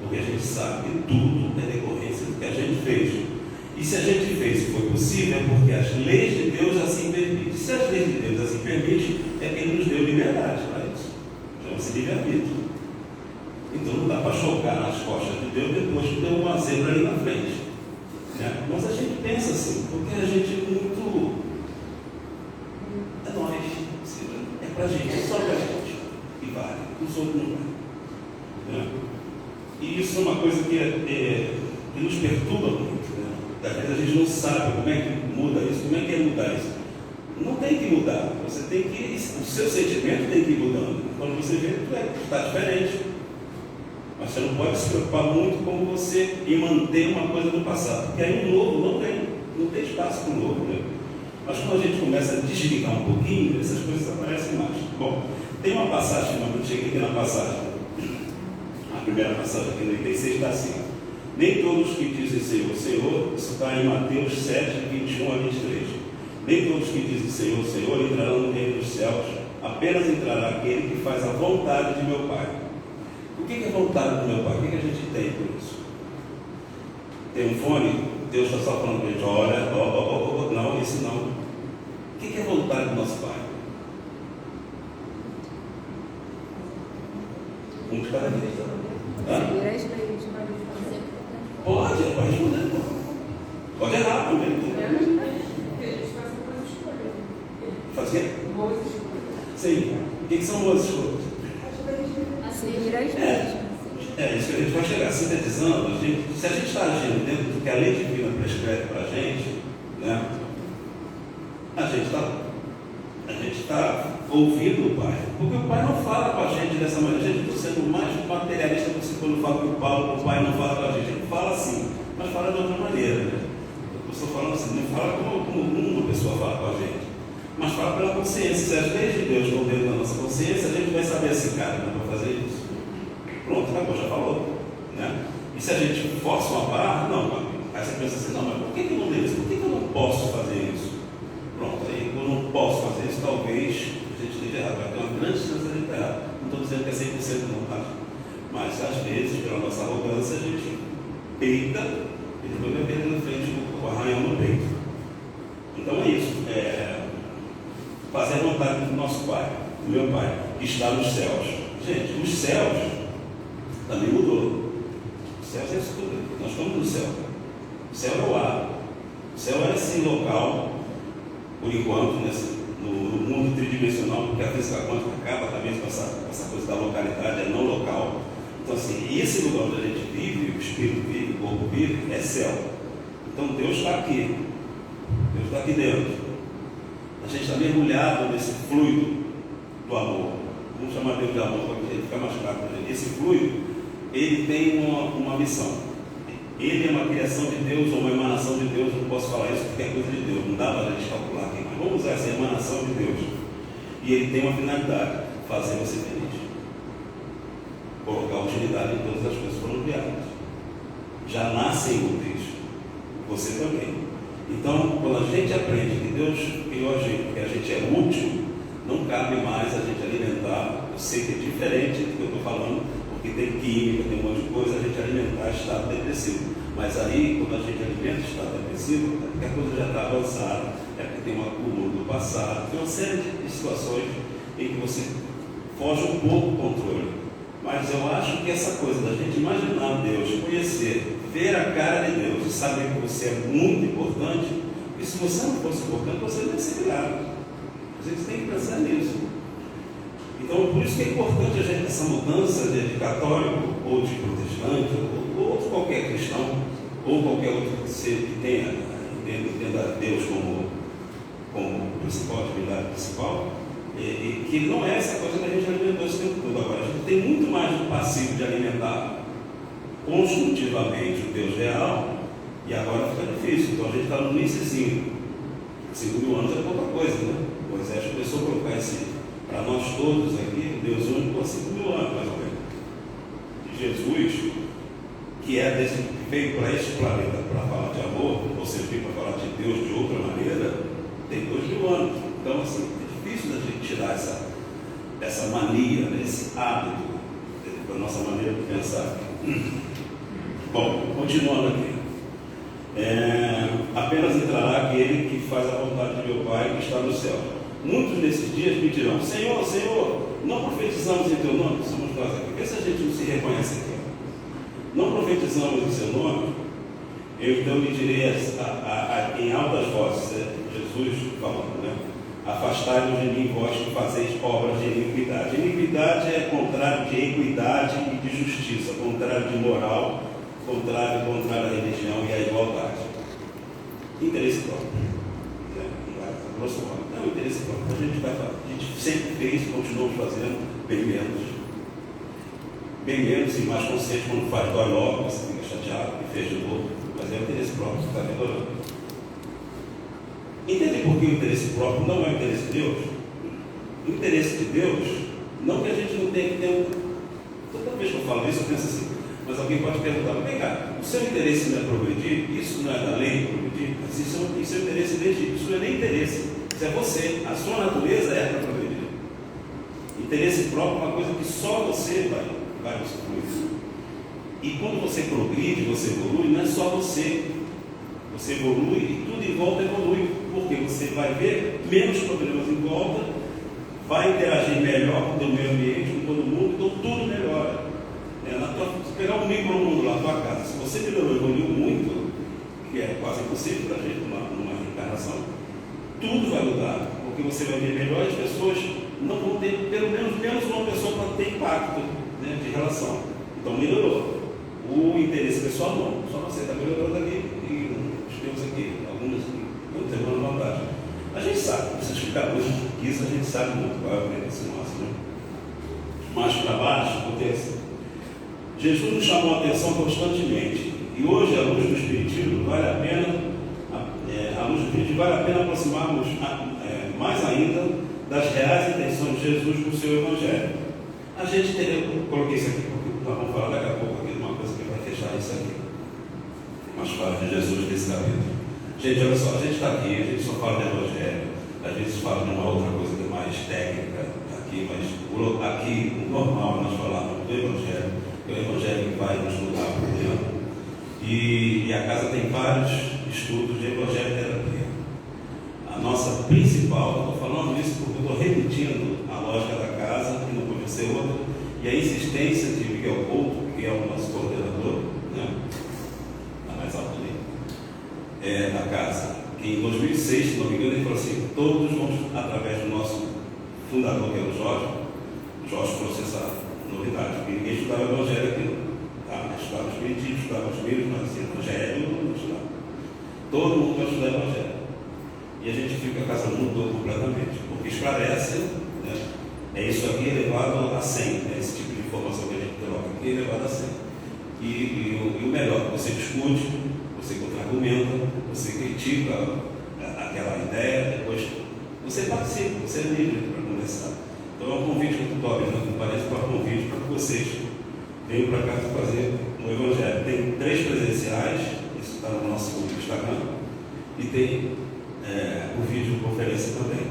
porque a gente sabe que tudo é decorrência do que a gente fez. E se a gente fez e foi possível, é porque as leis de Deus assim permitem. Se as leis de Deus assim permitem, é que Ele nos deu liberdade para isso. Chama-se livre-arbítrio. Então não dá para chocar nas costas de Deus depois que deu uma zebra ali na frente. Né? Mas a gente pensa assim, porque a gente é muito. É nós. É para a gente, é só para a gente. E vale. Os outros não valem. Né? E isso é uma coisa que nos perturba muito. Né? Às vezes a gente não sabe como é que muda isso, como é que é mudar isso. Não tem que mudar. Você tem que. O seu sentimento tem que ir mudando. Quando você vê, está diferente. Mas você não pode se preocupar muito com você e manter uma coisa do passado, porque aí o novo não tem espaço para o novo. Né? Mas quando a gente começa a desligar um pouquinho, essas coisas aparecem mais. Bom, tem uma passagem, eu cheguei aqui na passagem, a primeira passagem aqui no 86 está assim: nem todos que dizem Senhor, Senhor, isso está em Mateus 7, 21 a 23. Nem todos que dizem Senhor, Senhor entrarão no reino dos céus, apenas entrará aquele que faz a vontade de meu Pai. O que é a vontade do meu Pai? O que a gente tem por isso? Tem um fone? Deus está só falando para a gente, olha, não, isso não. O que é a vontade do nosso Pai? Um de cada vez. Pode responder. Pode errar também. Faz o quê? Boas escolhas. Sim. O que são boas escolhas? Isso que a gente vai chegar sintetizando. Se a gente está agindo dentro do que a lei divina prescreve para a gente, né, a gente está ouvindo o Pai, porque o Pai não fala com a gente dessa maneira. A gente está sendo o mais materialista possível quando fala que o Pai não fala com a gente. Ele fala assim, mas fala de outra maneira. Né? Eu estou falando assim, não fala como uma pessoa fala com a gente, mas fala pela consciência. Se as leis de Deus estão dentro da nossa consciência, a gente vai saber assim, cara, não vou fazer isso. Pronto, acabou, já falou. Né? E se a gente força uma barra, não, aí você pensa assim, não, mas por que eu não devo isso? Por que eu não posso fazer isso? Pronto, aí eu não posso fazer isso, talvez a gente esteja errado, vai ter uma grande chance de a gente estar errado. Não estou dizendo que é 100% não, tá? Mas às vezes, pela nossa arrogância, a gente peita e depois vai ver na frente o arranhão no peito. Então é isso, fazer a vontade do nosso Pai, do meu Pai, que está nos céus. Gente, os céus também mudou. Os céus é isso tudo. Nós estamos no céu. O céu é o ar. O céu é esse local por enquanto, no mundo tridimensional, porque a física quântica acaba também com essa coisa da localidade, é não local. Então, assim, esse lugar onde a gente vive, o espírito vive, o corpo vive, é céu. Então, Deus está aqui. Deus está aqui dentro. A gente está mergulhado nesse fluido do amor. Vamos chamar Deus de amor para ficar mais claro para a gente. Esse fluido, ele tem uma missão. Ele é uma criação de Deus, ou uma emanação de Deus. Não posso falar isso porque é coisa de Deus, não dá para a gente calcular aqui, mas vamos usar essa emanação de Deus. E ele tem uma finalidade: fazer você feliz, colocar utilidade em todas as coisas que foram criadas. Já nascem úteis, você também. Então, quando a gente aprende que Deus criou a gente, que a gente é útil, não cabe mais a gente alimentar. Eu sei que é diferente do que eu estou falando, porque tem química, tem um monte de coisa, a gente alimentar estado depressivo. Mas aí, quando a gente alimenta estado depressivo, é porque a coisa já está avançada, é porque tem um acúmulo do passado, tem uma série de situações em que você foge um pouco do controle. Mas eu acho que essa coisa da gente imaginar Deus, conhecer, ver a cara de Deus e saber que você é muito importante, e se você não fosse importante, você não ia ser criado. Você tem que pensar nisso. Então, por isso que é importante a gente, essa mudança de católico, ou de protestante, ou de qualquer cristão, ou qualquer outro ser que entenda Deus como principal, atividade principal, e que não é essa coisa que a gente alimentou esse tempo todo. Agora, a gente tem muito mais do passivo de alimentar construtivamente o Deus real, e agora fica difícil. Então, a gente está no iníciozinho. 5.000 anos é pouca coisa, né? O exército começou a colocar para nós todos aqui, o Deus único há 5.000 anos, mais ou menos. E Jesus, que veio para este planeta para falar de amor, ou seja, veio para falar de Deus de outra maneira, tem 2.000 anos. Então, assim, é difícil da gente tirar essa mania, né, esse hábito da nossa maneira de pensar. Bom, continuando aqui. Apenas entrará aquele que faz a vontade de meu Pai que está no céu. Muitos nesses dias me dirão: Senhor, Senhor, não profetizamos em teu nome? Somos nós aqui. Vê se a gente não se reconhece aqui. Não profetizamos em seu nome? Eu então lhe direi em altas vozes, Jesus falando, né? Afastai-vos de mim, vós que fazeis obras de iniquidade. Iniquidade é contrário de equidade e de justiça, contrário de moral, contrário à religião e à igualdade. Interesse próprio. Grosso modo, não, interesse próprio. A gente sempre fez e continuamos fazendo bem menos e mais consciente. Quando faz, dói logo, você fica chateado e fez de novo, mas é o interesse próprio que está melhorando. Entende por que o interesse próprio não é o interesse de Deus? O interesse de Deus, não que a gente não tenha que ter toda vez que eu falo isso, eu penso assim, mas alguém pode perguntar: vem cá, o seu interesse não é progredir? Isso não é da lei progredir? Mas isso é o interesse legítimo, isso não é nem interesse, isso é você, a sua natureza é para progredir. Interesse próprio é uma coisa que só você vai usufruir. E quando você progride, você evolui, não é só você. Você evolui e tudo em volta evolui, porque você vai ver menos problemas em volta, vai interagir melhor com o meio ambiente, com todo mundo, então tudo melhora. Se pegar um micromundo lá na tua casa, se você melhorou, evoluiu muito, que é quase impossível para a gente numa reencarnação, tudo vai mudar, porque você vai ver melhor, as pessoas não vão ter, pelo menos uma pessoa para ter impacto, né, de relação. Então melhorou. O interesse pessoal não, só você está melhorando aqui e os teus aqui, algumas vão ter uma vantagem. A gente sabe, precisa explicar coisas que isso a gente sabe muito qual é o interesse nosso, né? Mas para baixo acontece. Jesus nos chamou a atenção constantemente, e hoje, à luz do Espiritismo, vale a pena aproximarmos mais ainda das reais intenções de Jesus com o seu Evangelho. A gente eu coloquei isso aqui porque nós vamos falar daqui a pouco aqui de uma coisa que vai fechar isso aqui, umas falas de Jesus desse capítulo. Gente, olha só, a gente está aqui, a gente só fala de Evangelho, às vezes fala de uma outra coisa que é mais técnica aqui, mas aqui o normal é nós falarmos do Evangelho, que é o Evangelho que vai nos mudar por dentro. E a casa tem vários estudos de Evangelho-terapia. A nossa principal, eu estou falando isso porque eu estou repetindo a lógica da casa, que não podia ser outra, e a insistência de Miguel Couto, que é o nosso coordenador, né? A mais alta ali, da casa, que em 2006, se não me engano, ele falou assim: todos vamos, através do nosso fundador, que era o Jorge trouxe essa novidade, porque ninguém estudava o Evangelho aqui, tá? Estudava os espiritismo, estudava os livros, mas assim, Evangelho não estudava. Todo mundo vai estudar o Evangelho. E a gente fica com essa mudou completamente, porque esclarece, né? É isso aqui elevado a 100, né? Esse tipo de informação que a gente coloca aqui é elevado a 100. E o melhor, você discute, você contra-argumenta, você critica aquela ideia, depois você participa, você é livre para conversar. Então é um convite muito top, não parece para um convite para que vocês venham para cá fazer o Evangelho. Tem 3 presenciais, isso está no nosso Instagram, e tem o vídeo conferência também.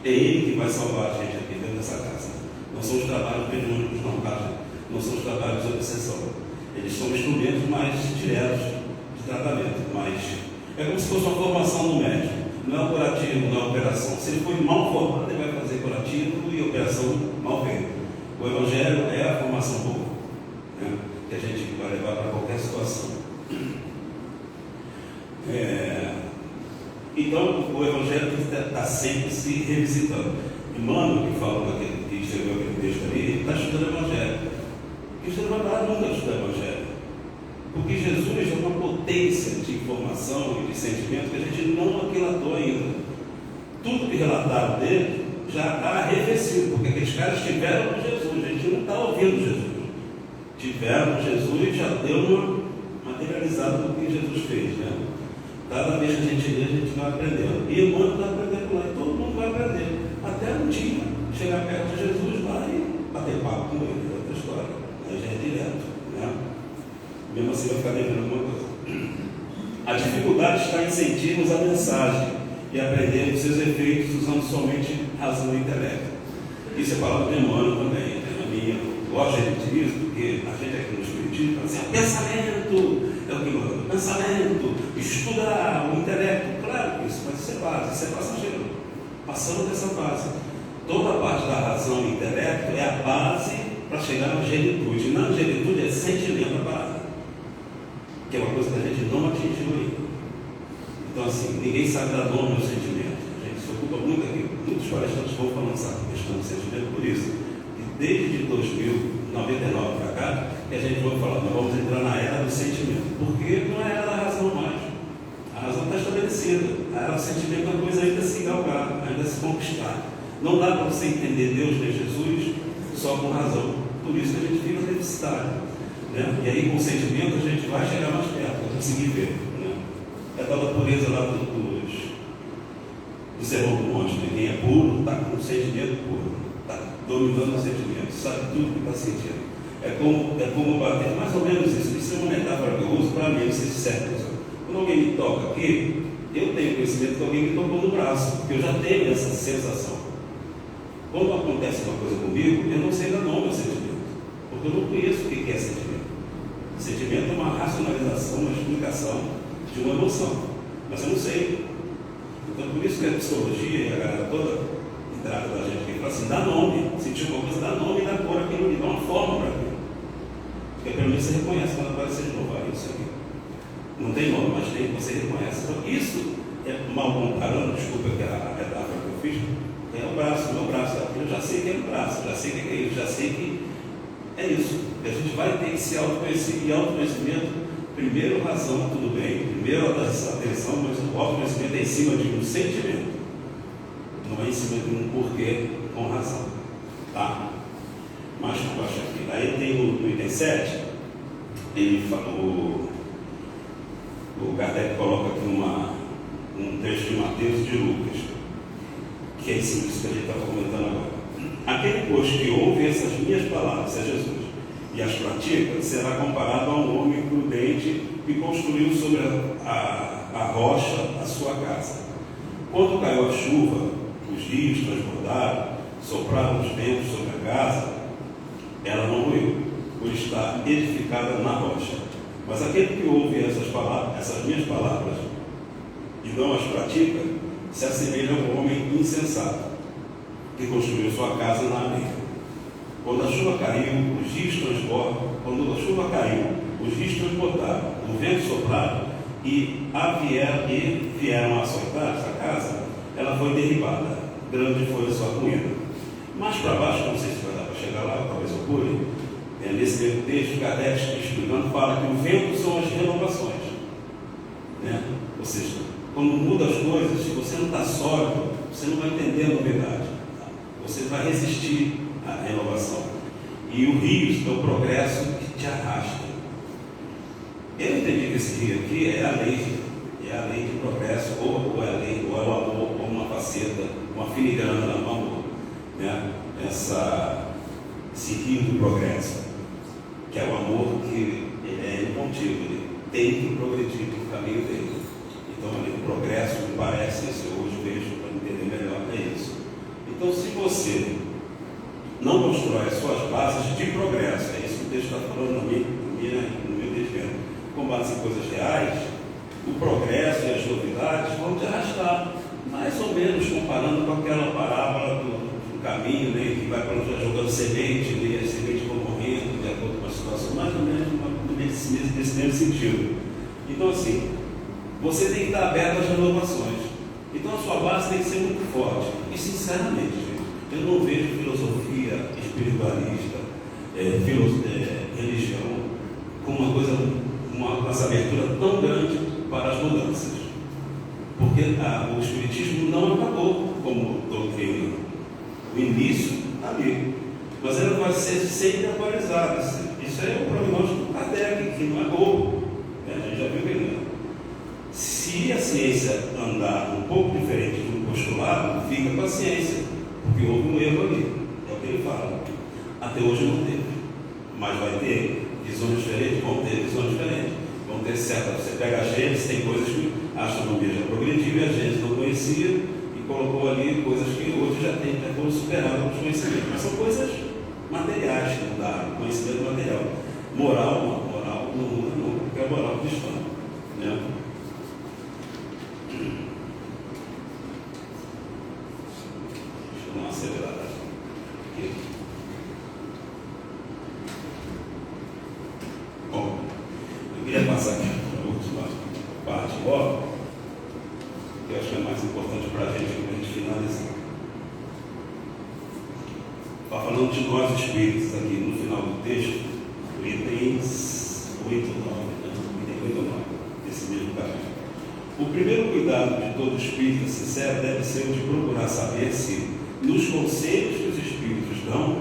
É ele que vai salvar a gente aqui dentro dessa casa. Não são os trabalhos mediúnicos, não são os trabalhos de obsessão. Eles são instrumentos mais diretos de tratamento, mas é como se fosse uma formação do médico. Não é curativo, não é operação. Se ele for mal formado, ele vai fazer curativo e operação mal feita. O Evangelho é a formação boa, né? Que a gente vai levar para qualquer situação. Então, o Evangelho está sempre se revisitando. Emmanuel, que falou que escreveu aquele texto ali, ele está estudando o Evangelho. E você não vai parar nunca de estudar o Evangelho. Porque Jesus é uma potência de informação e de sentimento que a gente não aquilatou ainda. Tudo que relataram dele já está arrefecido, porque aqueles caras estiveram com Jesus, a gente não está ouvindo Jesus. Tiveram com Jesus e já deu uma materializada do que Jesus fez, né? Cada vez que a gente lê, a gente vai aprendendo. E o mundo vai aprendendo lá, e todo mundo vai aprender. Até um dia chegar perto de Jesus lá e bater papo com ele, é outra história. Aí já é direto, né? Mesmo assim vai ficar devendo alguma coisa. A dificuldade está em sentirmos a mensagem e aprendemos seus efeitos usando somente razão e intelecto. Isso é palavra de Emmanuel também, a minha. Gosto de isso, porque a gente aqui no Espiritismo fala assim: pensamento é o que manda, pensamento, estudar o intelecto. Claro que isso, mas isso é base, isso é passageiro. Passando dessa base, toda a parte da razão e intelecto é a base para chegar na angelitude. Na angelitude é sentimento a base, que é uma coisa que a gente não atingiu ainda. Então, assim, ninguém sabe dar nome ao sentimento. A gente se ocupa muito aqui, muitos palestrantes vão falando essa questão do sentimento, por isso. E desde 2099 para cá, que a gente vai falar, nós vamos entrar na era do sentimento. Porque não é a era da razão mais. A razão está estabelecida. A era do sentimento é uma coisa ainda a se galgar, ainda a se conquistar. Não dá para você entender Deus nem Jesus só com razão. Por isso que a gente fica deficitário, né? E aí com o sentimento a gente vai chegar mais perto, para conseguir ver, né? É a tal da pureza lá do Sermão do Monte, né? Quem é puro está com o sentimento puro, está dominando o sentimento, sabe tudo que está sentindo. É como bater, mais ou menos isso. Isso é uma metáfora que eu uso para mim, não sei se serve. Quando alguém me toca aqui, eu tenho conhecimento que alguém me tocou no braço, porque eu já tenho essa sensação. Quando acontece uma coisa comigo, eu não sei dar nome ao sentimento, porque eu não conheço o que é sentimento. Sentimento é uma racionalização, uma explicação de uma emoção, mas eu não sei. Então, por isso que a psicologia e a galera toda que trata da gente aqui fala assim: dá nome, sentir uma coisa, dá nome e dá cor aquilo, e dá uma forma para aquilo. Porque pelo menos você reconhece quando aparece de novo isso aqui. Não tem nome, mas tem, você reconhece. Então, isso é mal comparando, desculpa que a metáfora que eu fiz. É o braço, meu braço, eu já sei que é o braço, já sei que é isso, já sei que é isso. A gente vai ter que se autoconhecer, e autoconhecimento, primeiro razão, tudo bem, primeiro atenção, mas o autoconhecimento é em cima de um sentimento, não é em cima de um porquê com razão, tá? Mas eu acho aqui, aí tem no item 7, ele falou, o Kardec coloca aqui um texto de Mateus e de Lucas, que é isso que a gente estava comentando agora. Aquele, pois, que ouve essas minhas palavras, é Jesus, e as pratica, será comparado a um homem prudente que construiu sobre a rocha a sua casa. Quando caiu a chuva, os rios transbordaram, sopraram os ventos sobre a casa, ela não ruiu, por estar edificada na rocha. Mas aquele que ouve essas minhas palavras, e não as pratica, se assemelha a um homem insensato, que construiu sua casa na areia. Quando a chuva caiu, os rios transbordaram, o vento sopraram e vieram açoitar essa casa, ela foi derribada. Grande foi a sua ruína. Mais para baixo, não sei se vai dar para chegar lá, talvez eu pule, nesse mesmo texto, Kardec explicando, fala que o vento são as renovações. Né? Ou seja, quando muda as coisas, se você não está sólido, você não vai entender a novidade. Você vai resistir à renovação. E o rio é o progresso que te arrasta. Eu entendi que esse rio aqui é a lei de progresso, ou é a lei, ou é o amor, ou uma faceta, uma filigrana na mão, né? Esse rio do progresso, que é o amor que ele é incontínuo, ele tem que progredir no caminho dele. Então, o progresso me parece, isso eu hoje vejo para entender melhor, é isso. Então, se você não constrói as suas bases de progresso, é isso que o texto está falando no meu entendimento, com base em coisas reais, o progresso e as novidades vão te arrastar, mais ou menos comparando com aquela parábola do caminho, né, que vai jogando semente, né, as sementes vão morrendo de acordo com a situação, mais ou menos nesse mesmo sentido. Então, assim, você tem que estar aberto às renovações. Então, a sua base tem que ser muito forte. E, sinceramente, eu não vejo filosofia espiritualista, religião, com uma abertura tão grande para as mudanças. Porque o Espiritismo não acabou como doutrina. O início está ali. Mas ela vai ser sempre atualizada. Isso é o prognóstico do Kardec, que não é bobo. A gente já viu que ele não. Se a ciência andar um pouco diferente do postulado, fica com a ciência, porque houve um erro ali, é o que ele fala. Até hoje não teve, mas vai ter visões diferentes, vão ter visões diferentes, vão ter certas. Você pega a Gênesis, tem coisas que a astronomia já progrediu e a Gênesis não conhecia e colocou ali coisas que hoje já foram superadas pelos conhecimentos, mas são coisas materiais que mudaram, conhecimento material. Moral não muda nunca, porque é a moral cristã, né? Uma acelerada aqui. Bom, eu queria passar aqui para a última parte logo, que eu acho que é mais importante para a gente finalizar. Está falando de nós espíritos aqui no final do texto, itens 8 e 9, item 8 e 9, desse mesmo capítulo. O primeiro cuidado de todo espírita sincero deve ser o de procurar saber se, nos conselhos que os espíritos dão,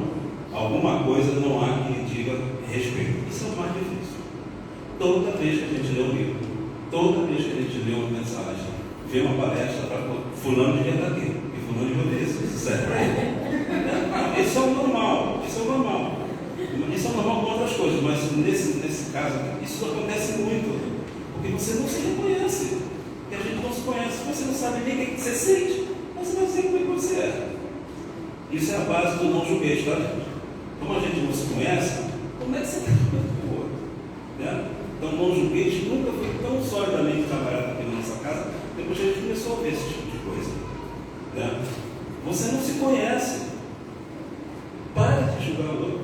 alguma coisa não há que lhe diga respeito. Isso é o mais difícil. Toda vez que a gente lê um livro, toda vez que a gente lê uma mensagem, vê uma palestra para fulano de verdadeiro, e fulano de verdadeiro, isso serve para ele. Isso é o normal, isso é o normal. Isso é o normal com outras coisas, mas nesse caso, isso acontece muito, porque você não se reconhece, porque a gente não se conhece, você não sabe nem o que você sente, você não sabe como é que você é. Isso é a base do não julgueis, tá, gente? Como a gente não se conhece, como é que você está com o outro? Né? Então, o não julgueis nunca foi tão solidamente trabalhado aqui na nossa casa, depois que a gente começou a ver esse tipo de coisa. Né? Você não se conhece. Pare de julgar o outro.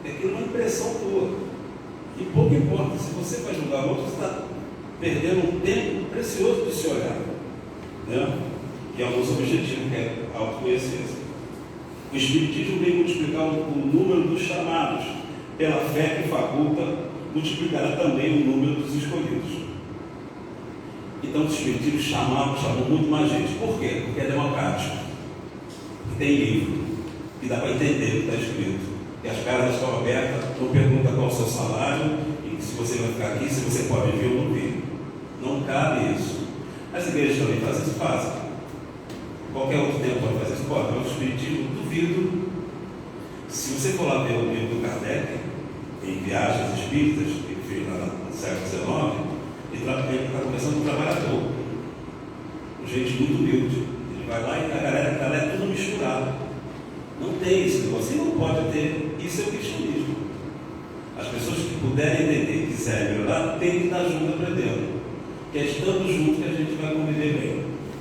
Aquilo é uma impressão tua. E pouco importa, se você vai julgar o outro, você está perdendo um tempo precioso de se olhar. Né? Que é o nosso objetivo, que é autoconhecer-se. O Espiritismo vem multiplicar o número dos chamados. Pela fé que faculta, multiplicará também o número dos escolhidos. Então, os Espiritismos chamam muito mais gente. Por quê? Porque é democrático. Tem livro. E dá para entender o que está escrito. E as casas estão abertas, não pergunta qual é o seu salário, e se você vai ficar aqui, se você pode vir ou não vir. Não cabe isso. As igrejas também fazem isso, fazem. Qualquer outro tempo pode fazer isso, pode. Mas o Espiritismo, duvido. Se você for lá ver o livro do Kardec, em Viagens Espíritas, que ele fez lá no século XIX, ele está começando com o trabalhador. Gente muito humilde. Ele vai lá e a galera é tudo misturado. Não tem esse negócio, e não pode ter. Isso é o cristianismo. As pessoas que puderem entender e quiserem melhorar, tem que estar junto aprendendo. Que é estando junto que a gente vai conviver bem.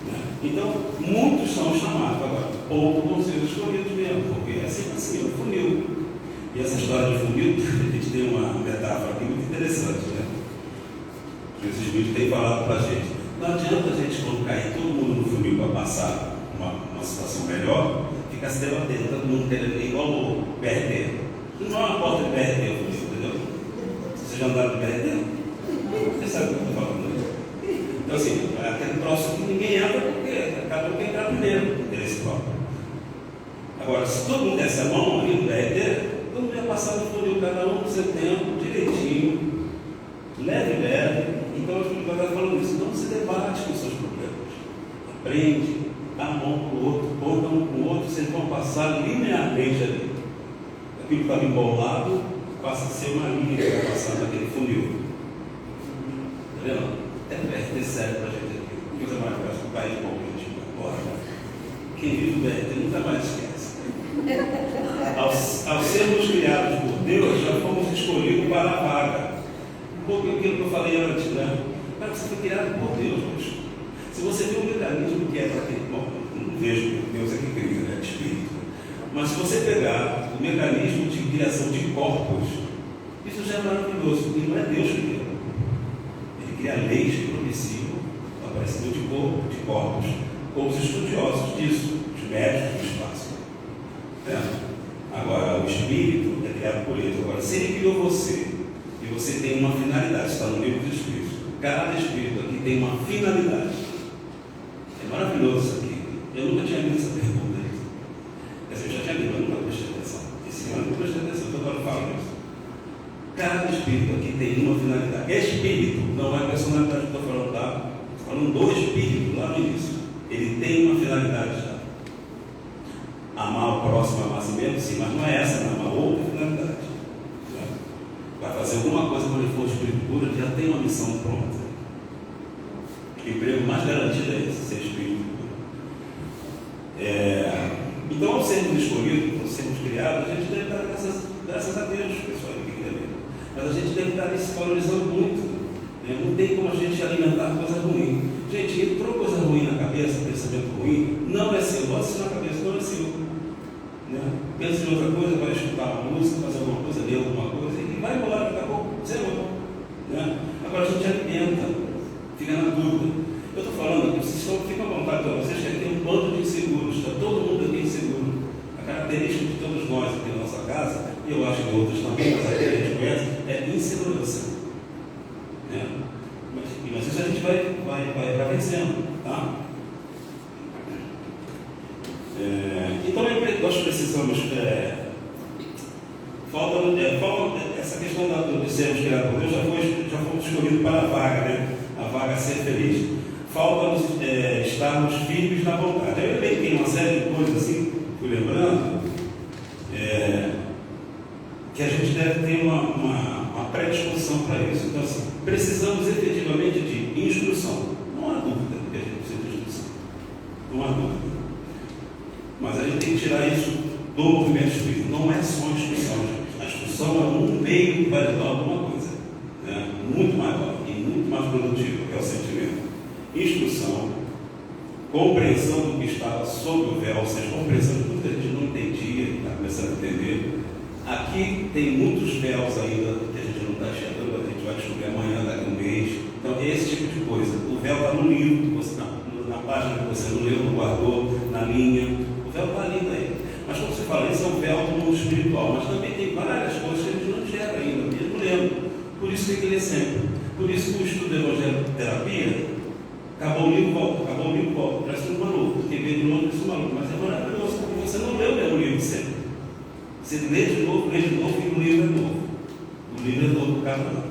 Né? Então, muitos são chamados agora, poucos vão ser escolhidos mesmo, porque é sempre assim, o funil. E essa história de funil, a gente tem uma metáfora aqui muito interessante. Né? Esses vídeos têm falado para a gente. Não adianta a gente colocar aí todo mundo no funil para passar uma situação melhor, ficar se debatendo, todo mundo querendo ir igual o BRT. Não é uma porta de BRT, entendeu? Vocês já andaram de BRT? Você sabe o que eu estou falando, né? Então, assim, é aquele troço que ninguém entra porque cada um quer entrar primeiro, interesse próprio. Agora, se todo mundo desse a mão ali no BRT, todo mundo ia passar no funil, cada um no seu tempo, direitinho, leve. Então, os filhos estão falando isso. Não se debate com os seus problemas. Aprende, dá a mão para o outro, ponta um com o outro, vocês vão passar linearmente ali. Aquilo que estava embolado passa a ser uma linha que vai passar naquele funil. Está vendo? É BRT sério para a gente aqui. Coisa maravilhosa, o país bom que a gente vai embora. Quem vive o BRT nunca mais esquece. Ao sermos criados por Deus, já fomos escolhidos para a vaga. Um pouquinho aquilo que eu falei antes, né? Mas você foi criado por Deus, poxa. Se você vê um mecanismo que é para aquele. Bom, não vejo Deus aqui cria, né? De espírito. Mas se você pegar o mecanismo de criação de corpos, isso já é maravilhoso, porque não é Deus que cria. Ele cria leis que propiciam o aparecimento de corpos, como os estudiosos disso, os médicos do espaço. Agora, o espírito é criado por ele. Agora, se ele criou você, e você tem uma finalidade, está no livro dos Espíritos. Cada espírito aqui tem uma finalidade. É maravilhoso isso aqui. Eu nunca tinha lido essa pergunta. Eu já tinha lido, mas nunca prestei atenção. Esse ano eu não prestei atenção, então agora eu falo isso. Cada espírito aqui tem uma finalidade. Espírito não é a personalidade que eu estou falando, tá? Estou falando do espírito lá no início. Ele tem uma finalidade já. Amar o próximo, amar-se mesmo, sim, mas não é essa, não é uma outra finalidade. Vai fazer alguma coisa quando ele for espírito puro, ele já tem uma missão pronta. O emprego mais garantido é esse, ser espírito puro. Então, ao sermos escolhidos, ao sermos criados, a gente deve dar graças a Deus, pessoal, mas a gente deve estar se valorizando muito. Não tem como a gente alimentar coisa ruim. Gente, entrou coisa ruim na cabeça, pensamento ruim, não é seu. Bota isso na cabeça, não é seu. Pensa em outra coisa, vai escutar uma música, fazer alguma coisa, ler alguma coisa, e vai embora, daqui a pouco, zerou. Agora a gente alimenta, fica na dúvida. Eu estou falando aqui, vocês ficam à vontade para vocês, que tem um bando de inseguros, está todo mundo aqui inseguro. A característica de todos nós aqui na nossa casa, e eu acho que outros também, mas aqui a gente conhece, é insegurança. Mas isso a gente vai vencendo, tá? Então nós precisamos essa questão de sermos criados por Deus já fomos escolhidos para a vaga, né? A vaga a ser feliz. Falta-nos estarmos firmes na vontade. Eu lembrei que tem uma série de coisas assim, fui lembrando, que a gente deve ter uma predisposição para isso. Então, assim, precisamos efetivamente de instrução. Não há dúvida que a gente precisa de instrução. Não há dúvida. Mas a gente tem que tirar isso do movimento espírita. Não é só a instrução, gente. A instrução é um meio que vai levar a alguma coisa, muito maior e muito mais produtivo, que é o sentimento. Instrução, compreensão do que estava sob o véu, ou seja, compreensão de tudo que a gente não entendia, está começando a entender. Aqui tem muitos véus ainda que a gente não está enxergando, a gente vai descobrir amanhã, daqui a um mês. Então, esse tipo de coisa. O véu está no livro, na página que você não leu, não guardou, na linha. O véu está ali daí. Mas como você fala, esse é o véu do mundo espiritual, mas também tem várias coisas que a gente não enxerga ainda, mesmo lendo. Por isso tem que ler sempre. Por isso que o estudo da evangeloterapia, acabou o livro, volta. Parece um maluco, porque vê de novo, parece um maluco, mas é maravilhoso, porque você não leu o mesmo livro sempre. Você lê de novo, e o livro é novo. O livro é novo para cada um.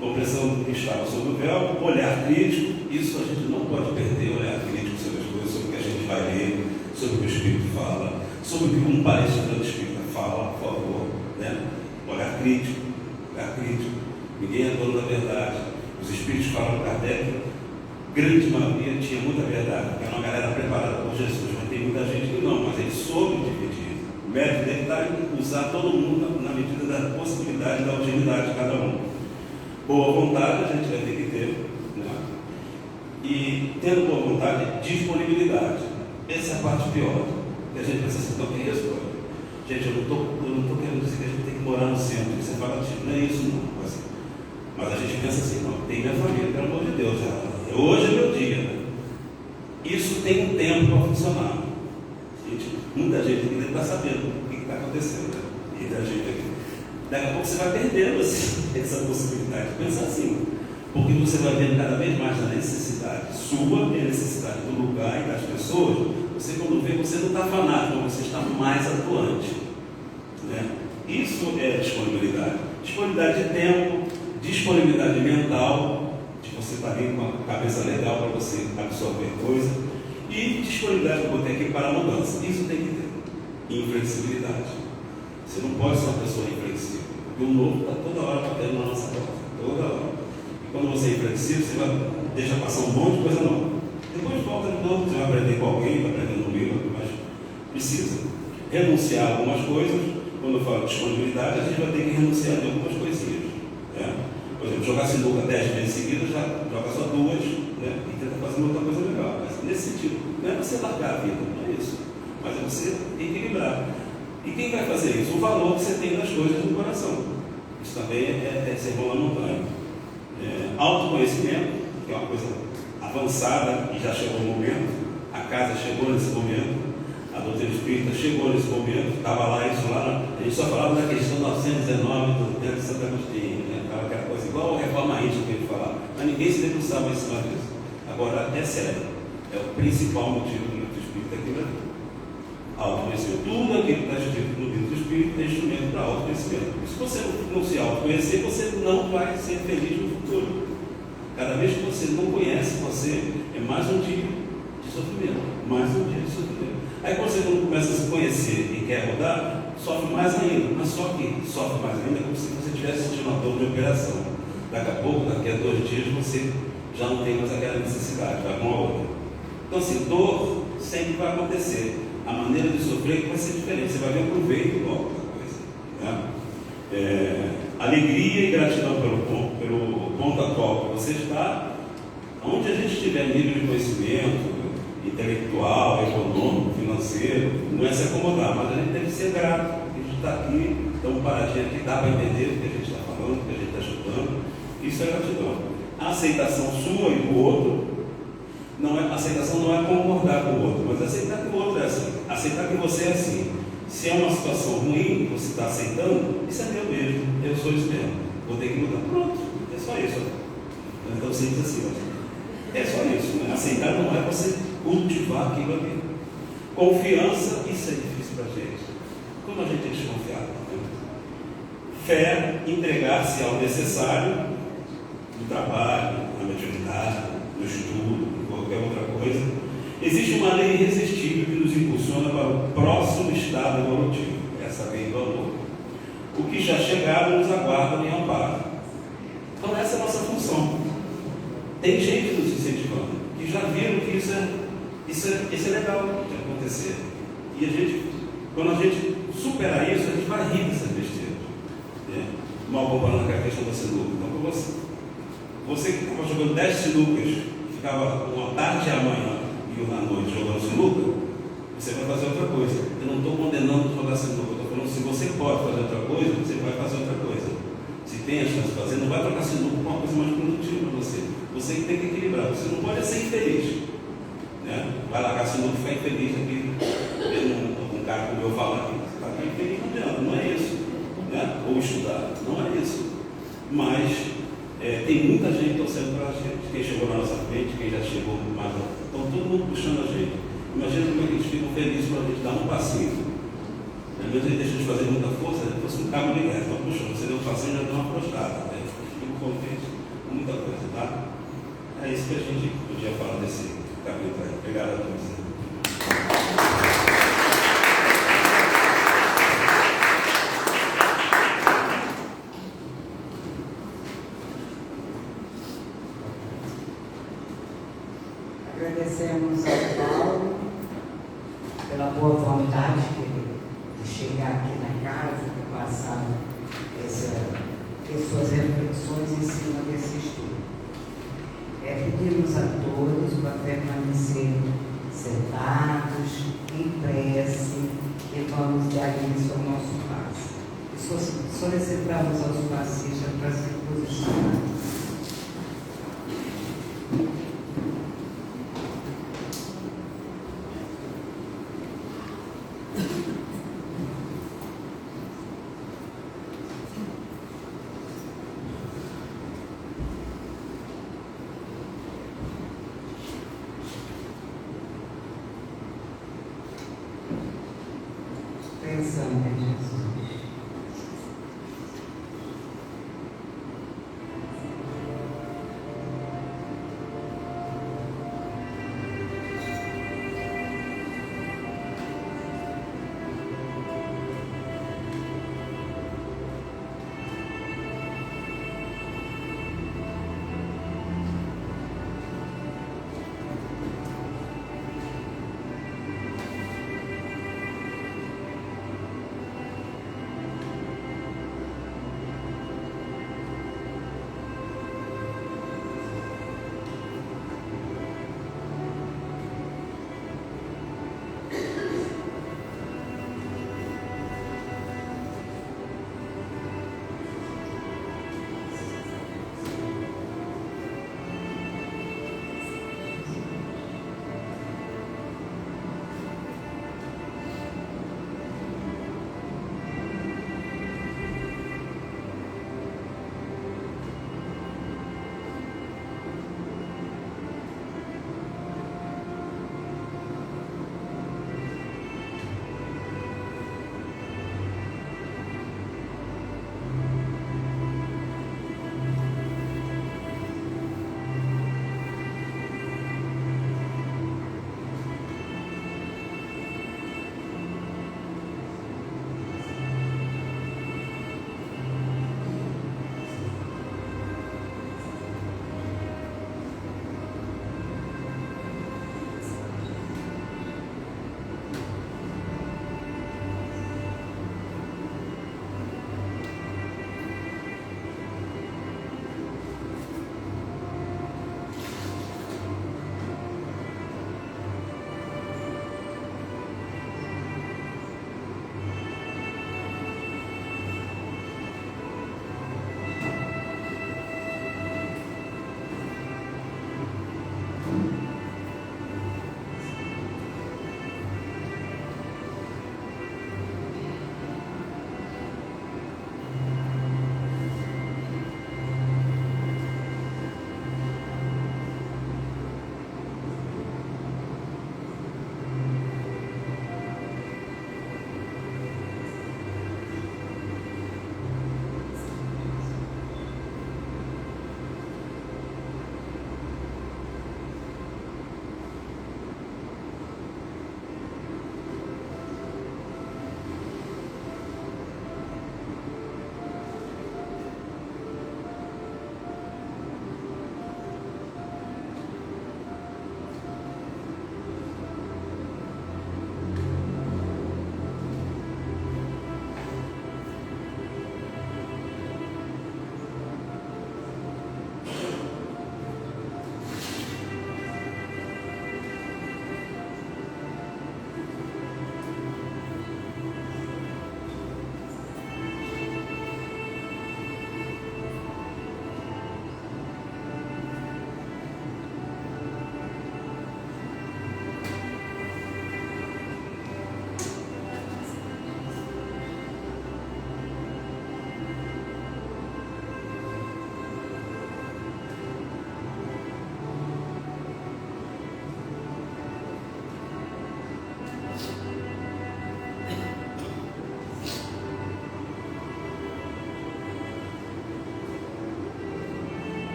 Compreensão do que estava sob o véu, olhar crítico, isso a gente não pode perder, olhar crítico sobre as coisas, sobre o que a gente vai ler, sobre o que o Espírito fala, sobre o que um palestrante espírita fala, por favor. Olhar crítico. Ninguém é dono da verdade. Os Espíritos falam para Kardec, grande maioria tinha muita verdade, porque era uma galera preparada por Jesus, mas tem muita gente que não, mas ele soube dividir. O mérito dele está em usar todo mundo na medida da possibilidade, da utilidade de cada um. Boa vontade a gente vai ter que ter, e tendo boa vontade, disponibilidade. Essa é a parte pior, que a gente pensa assim, então que é isso? Gente, eu não estou querendo dizer que a gente tem que morar no centro, isso é falatismo, não é isso não. Mas a gente pensa assim, não, tem minha família, pelo amor de Deus, hoje é meu dia. Né? Isso tem um tempo para funcionar. Gente, muita gente aqui deve estar sabendo o que está acontecendo, né? Entre a gente aqui. Daqui a pouco você vai perdendo essa possibilidade de pensar assim, porque você vai vendo cada vez mais a necessidade sua e a necessidade do lugar e das pessoas. Você, quando vê, você não está fanático, você está mais atuante, né? Isso é disponibilidade. Disponibilidade de tempo, disponibilidade mental, de você estar ali com a cabeça legal para você absorver coisa, e disponibilidade que eu botei aqui para a mudança. Isso tem que ter. Inflexibilidade. Você não pode ser uma pessoa inflexível, porque o novo está toda hora batendo na nossa porta, toda hora. E quando você é inflexível, você vai deixar passar um monte de coisa nova. Depois volta de novo, você vai aprender com alguém, vai aprender no livro, mas precisa renunciar a algumas coisas. Quando eu falo de disponibilidade, a gente vai ter que renunciar de algumas coisinhas. Né? Por exemplo, jogar sinuca 10 vezes seguidas, já joga só 2, né? E tenta fazer outra coisa legal. Mas nesse sentido, não é você largar a vida, não é isso. Mas é você equilibrar. E quem vai fazer isso? O valor que você tem das coisas no coração. Isso também é sermão na montanha. Autoconhecimento, que é uma coisa avançada e já chegou o momento. A casa chegou nesse momento. A doutrina espírita chegou nesse momento. Estava lá, isso lá. A gente só falava da questão 919 do tempo de Santo Agostinho. Né? Aquela coisa igual a reforma íntima que a gente falava. Mas ninguém se debruçava em cima disso. Agora, é sério. É o principal motivo do livro do Espírito aqui na vida. Autoconhecimento. Tudo aquilo que está escrito no livro do Espírito é instrumento para autoconhecimento. E se você não se autoconhecer, você não vai ser feliz no futuro. Cada vez que você não conhece você, é mais um dia de sofrimento. Mais um dia de sofrimento. Aí quando você não começa a se conhecer e quer rodar, sofre mais ainda. Mas só que sofre mais ainda como se você estivesse sentindo uma dor de operação. Daqui a pouco, daqui a 2 dias, você já não tem mais aquela necessidade, vai com a outra. Então assim, dor sempre vai acontecer. A maneira de sofrer que vai ser diferente. Você vai ver o proveito logo da coisa. Né? Alegria e gratidão pelo ponto atual que você está. Onde a gente tiver nível de conhecimento intelectual, econômico, financeiro, não é se acomodar, mas a gente tem que ser grato. A gente está aqui, estamos paradinhos aqui, dá para entender o que a gente está falando, o que a gente está estudando. Isso é gratidão. A aceitação sua e do outro. A aceitação não é concordar com o outro, mas aceitar que o outro é assim. Aceitar que você é assim. Se é uma situação ruim, você está aceitando, isso é meu mesmo, eu sou isso mesmo. Vou ter que mudar. Pronto, é só isso. Então simples assim. É só isso. Né? Aceitar não é você cultivar aquilo ali. Confiança, isso é difícil para a gente. Como a gente é desconfiado? Né? Fé, entregar-se ao necessário do trabalho, na mediunidade, no estudo, qualquer outra coisa. Existe uma lei irresistível que nos impulsiona para o próximo estado evolutivo, essa lei do amor. O que já chegaram nos aguarda em amparo. Então essa é a nossa função. Tem gente nos incentivando, que já viram que isso é legal de acontecer. E a gente, quando a gente superar isso, a gente vai rir dessas besteiras. Né? Mal comparando com a questão da sinuca. Então, você que estava jogando 10 sinucas, ficava uma tarde e amanhã e à noite jogando sinuca, você vai fazer outra coisa. Eu não estou condenando jogar sinuca, eu estou falando se você pode fazer outra coisa, você vai fazer outra coisa. Se tem a chance de fazer, não vai trocar sinuca com uma coisa mais produtiva para você. Você que tem que equilibrar. Você não pode ser infeliz. Né? Vai largar sinuca e ficar infeliz aqui, vendo um cara como eu falo aqui. Você está infeliz, não adianta, não é isso. Né? Ou estudar, não é isso. Mas tem muita gente torcendo para a gente, quem chegou na nossa frente, quem já chegou mais. Estão todo mundo puxando a gente. Imagina como é que eles ficam felizes para a gente dar um passinho. Às vezes ele deixa de fazer muita força, ele fosse um cabo de guerra, estão puxando. Você deu um passinho e já deu uma prostada. Né? Fico contente com muita coisa, tá? É isso que a gente podia falar desse capítulo aí. Obrigado a todos. Agradecemos ao Paulo pela boa vontade de chegar aqui na casa, de passar suas reflexões em cima desse estudo. Pedimos a todos para permanecer sentados, em prece, e vamos dar início ao nosso passe. Solicitamos aos passistas para se posicionar. Pensando em Jesus.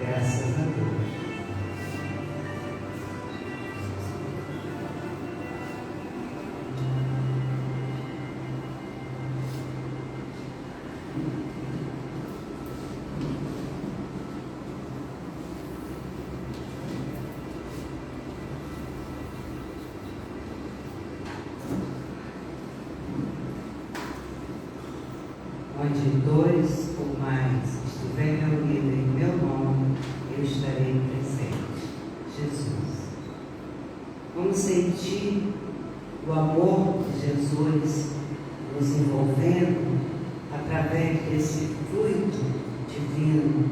Graças a Deus. Onde dois ou mais estiverem reunidos em meu nome, eu estarei presente. Jesus. Vamos sentir o amor de Jesus nos envolvendo através desse fluido divino.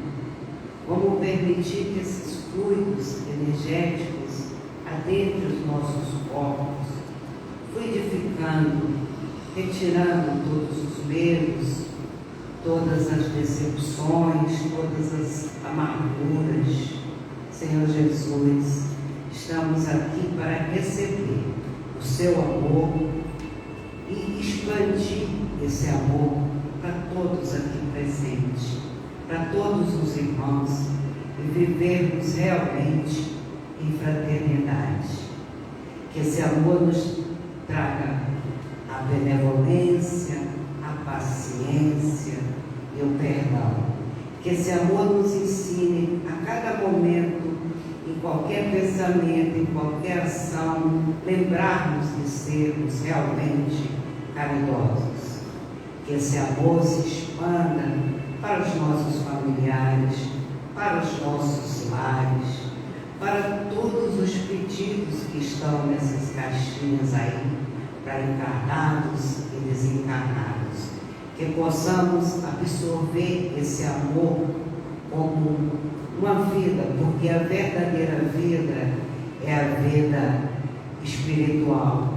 Vamos permitir que esses fluidos energéticos adentrem os nossos corpos, fluidificando, retirando todos os medos, todas as decepções, todas as amarguras. Senhor Jesus, estamos aqui para receber o seu amor e expandir esse amor para todos aqui presentes, para todos os irmãos, e vivermos realmente em fraternidade. Que esse amor nos traga a benevolência, a paciência e o perdão. Que esse amor nos ensine a cada momento, em qualquer pensamento, em qualquer ação, lembrarmos de sermos realmente caridosos. Que esse amor se expanda para os nossos familiares, para os nossos lares, para todos os pedidos que estão nessas caixinhas aí, para encarnados e desencarnados. Que possamos absorver esse amor como uma vida, porque a verdadeira vida é a vida espiritual.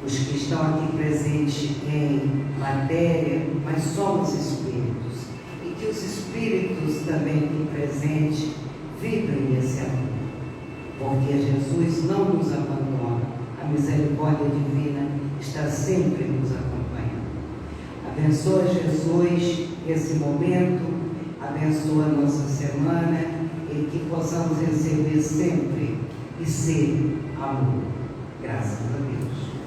Os que estão aqui presentes em matéria, mas somos espíritos. E que os espíritos também aqui presentes vibrem esse amor. Porque Jesus não nos abandona. A misericórdia divina está sempre nos acompanhando. Abençoa, Jesus, esse momento, abençoa a nossa semana e que possamos receber sempre e ser amor. Graças a Deus.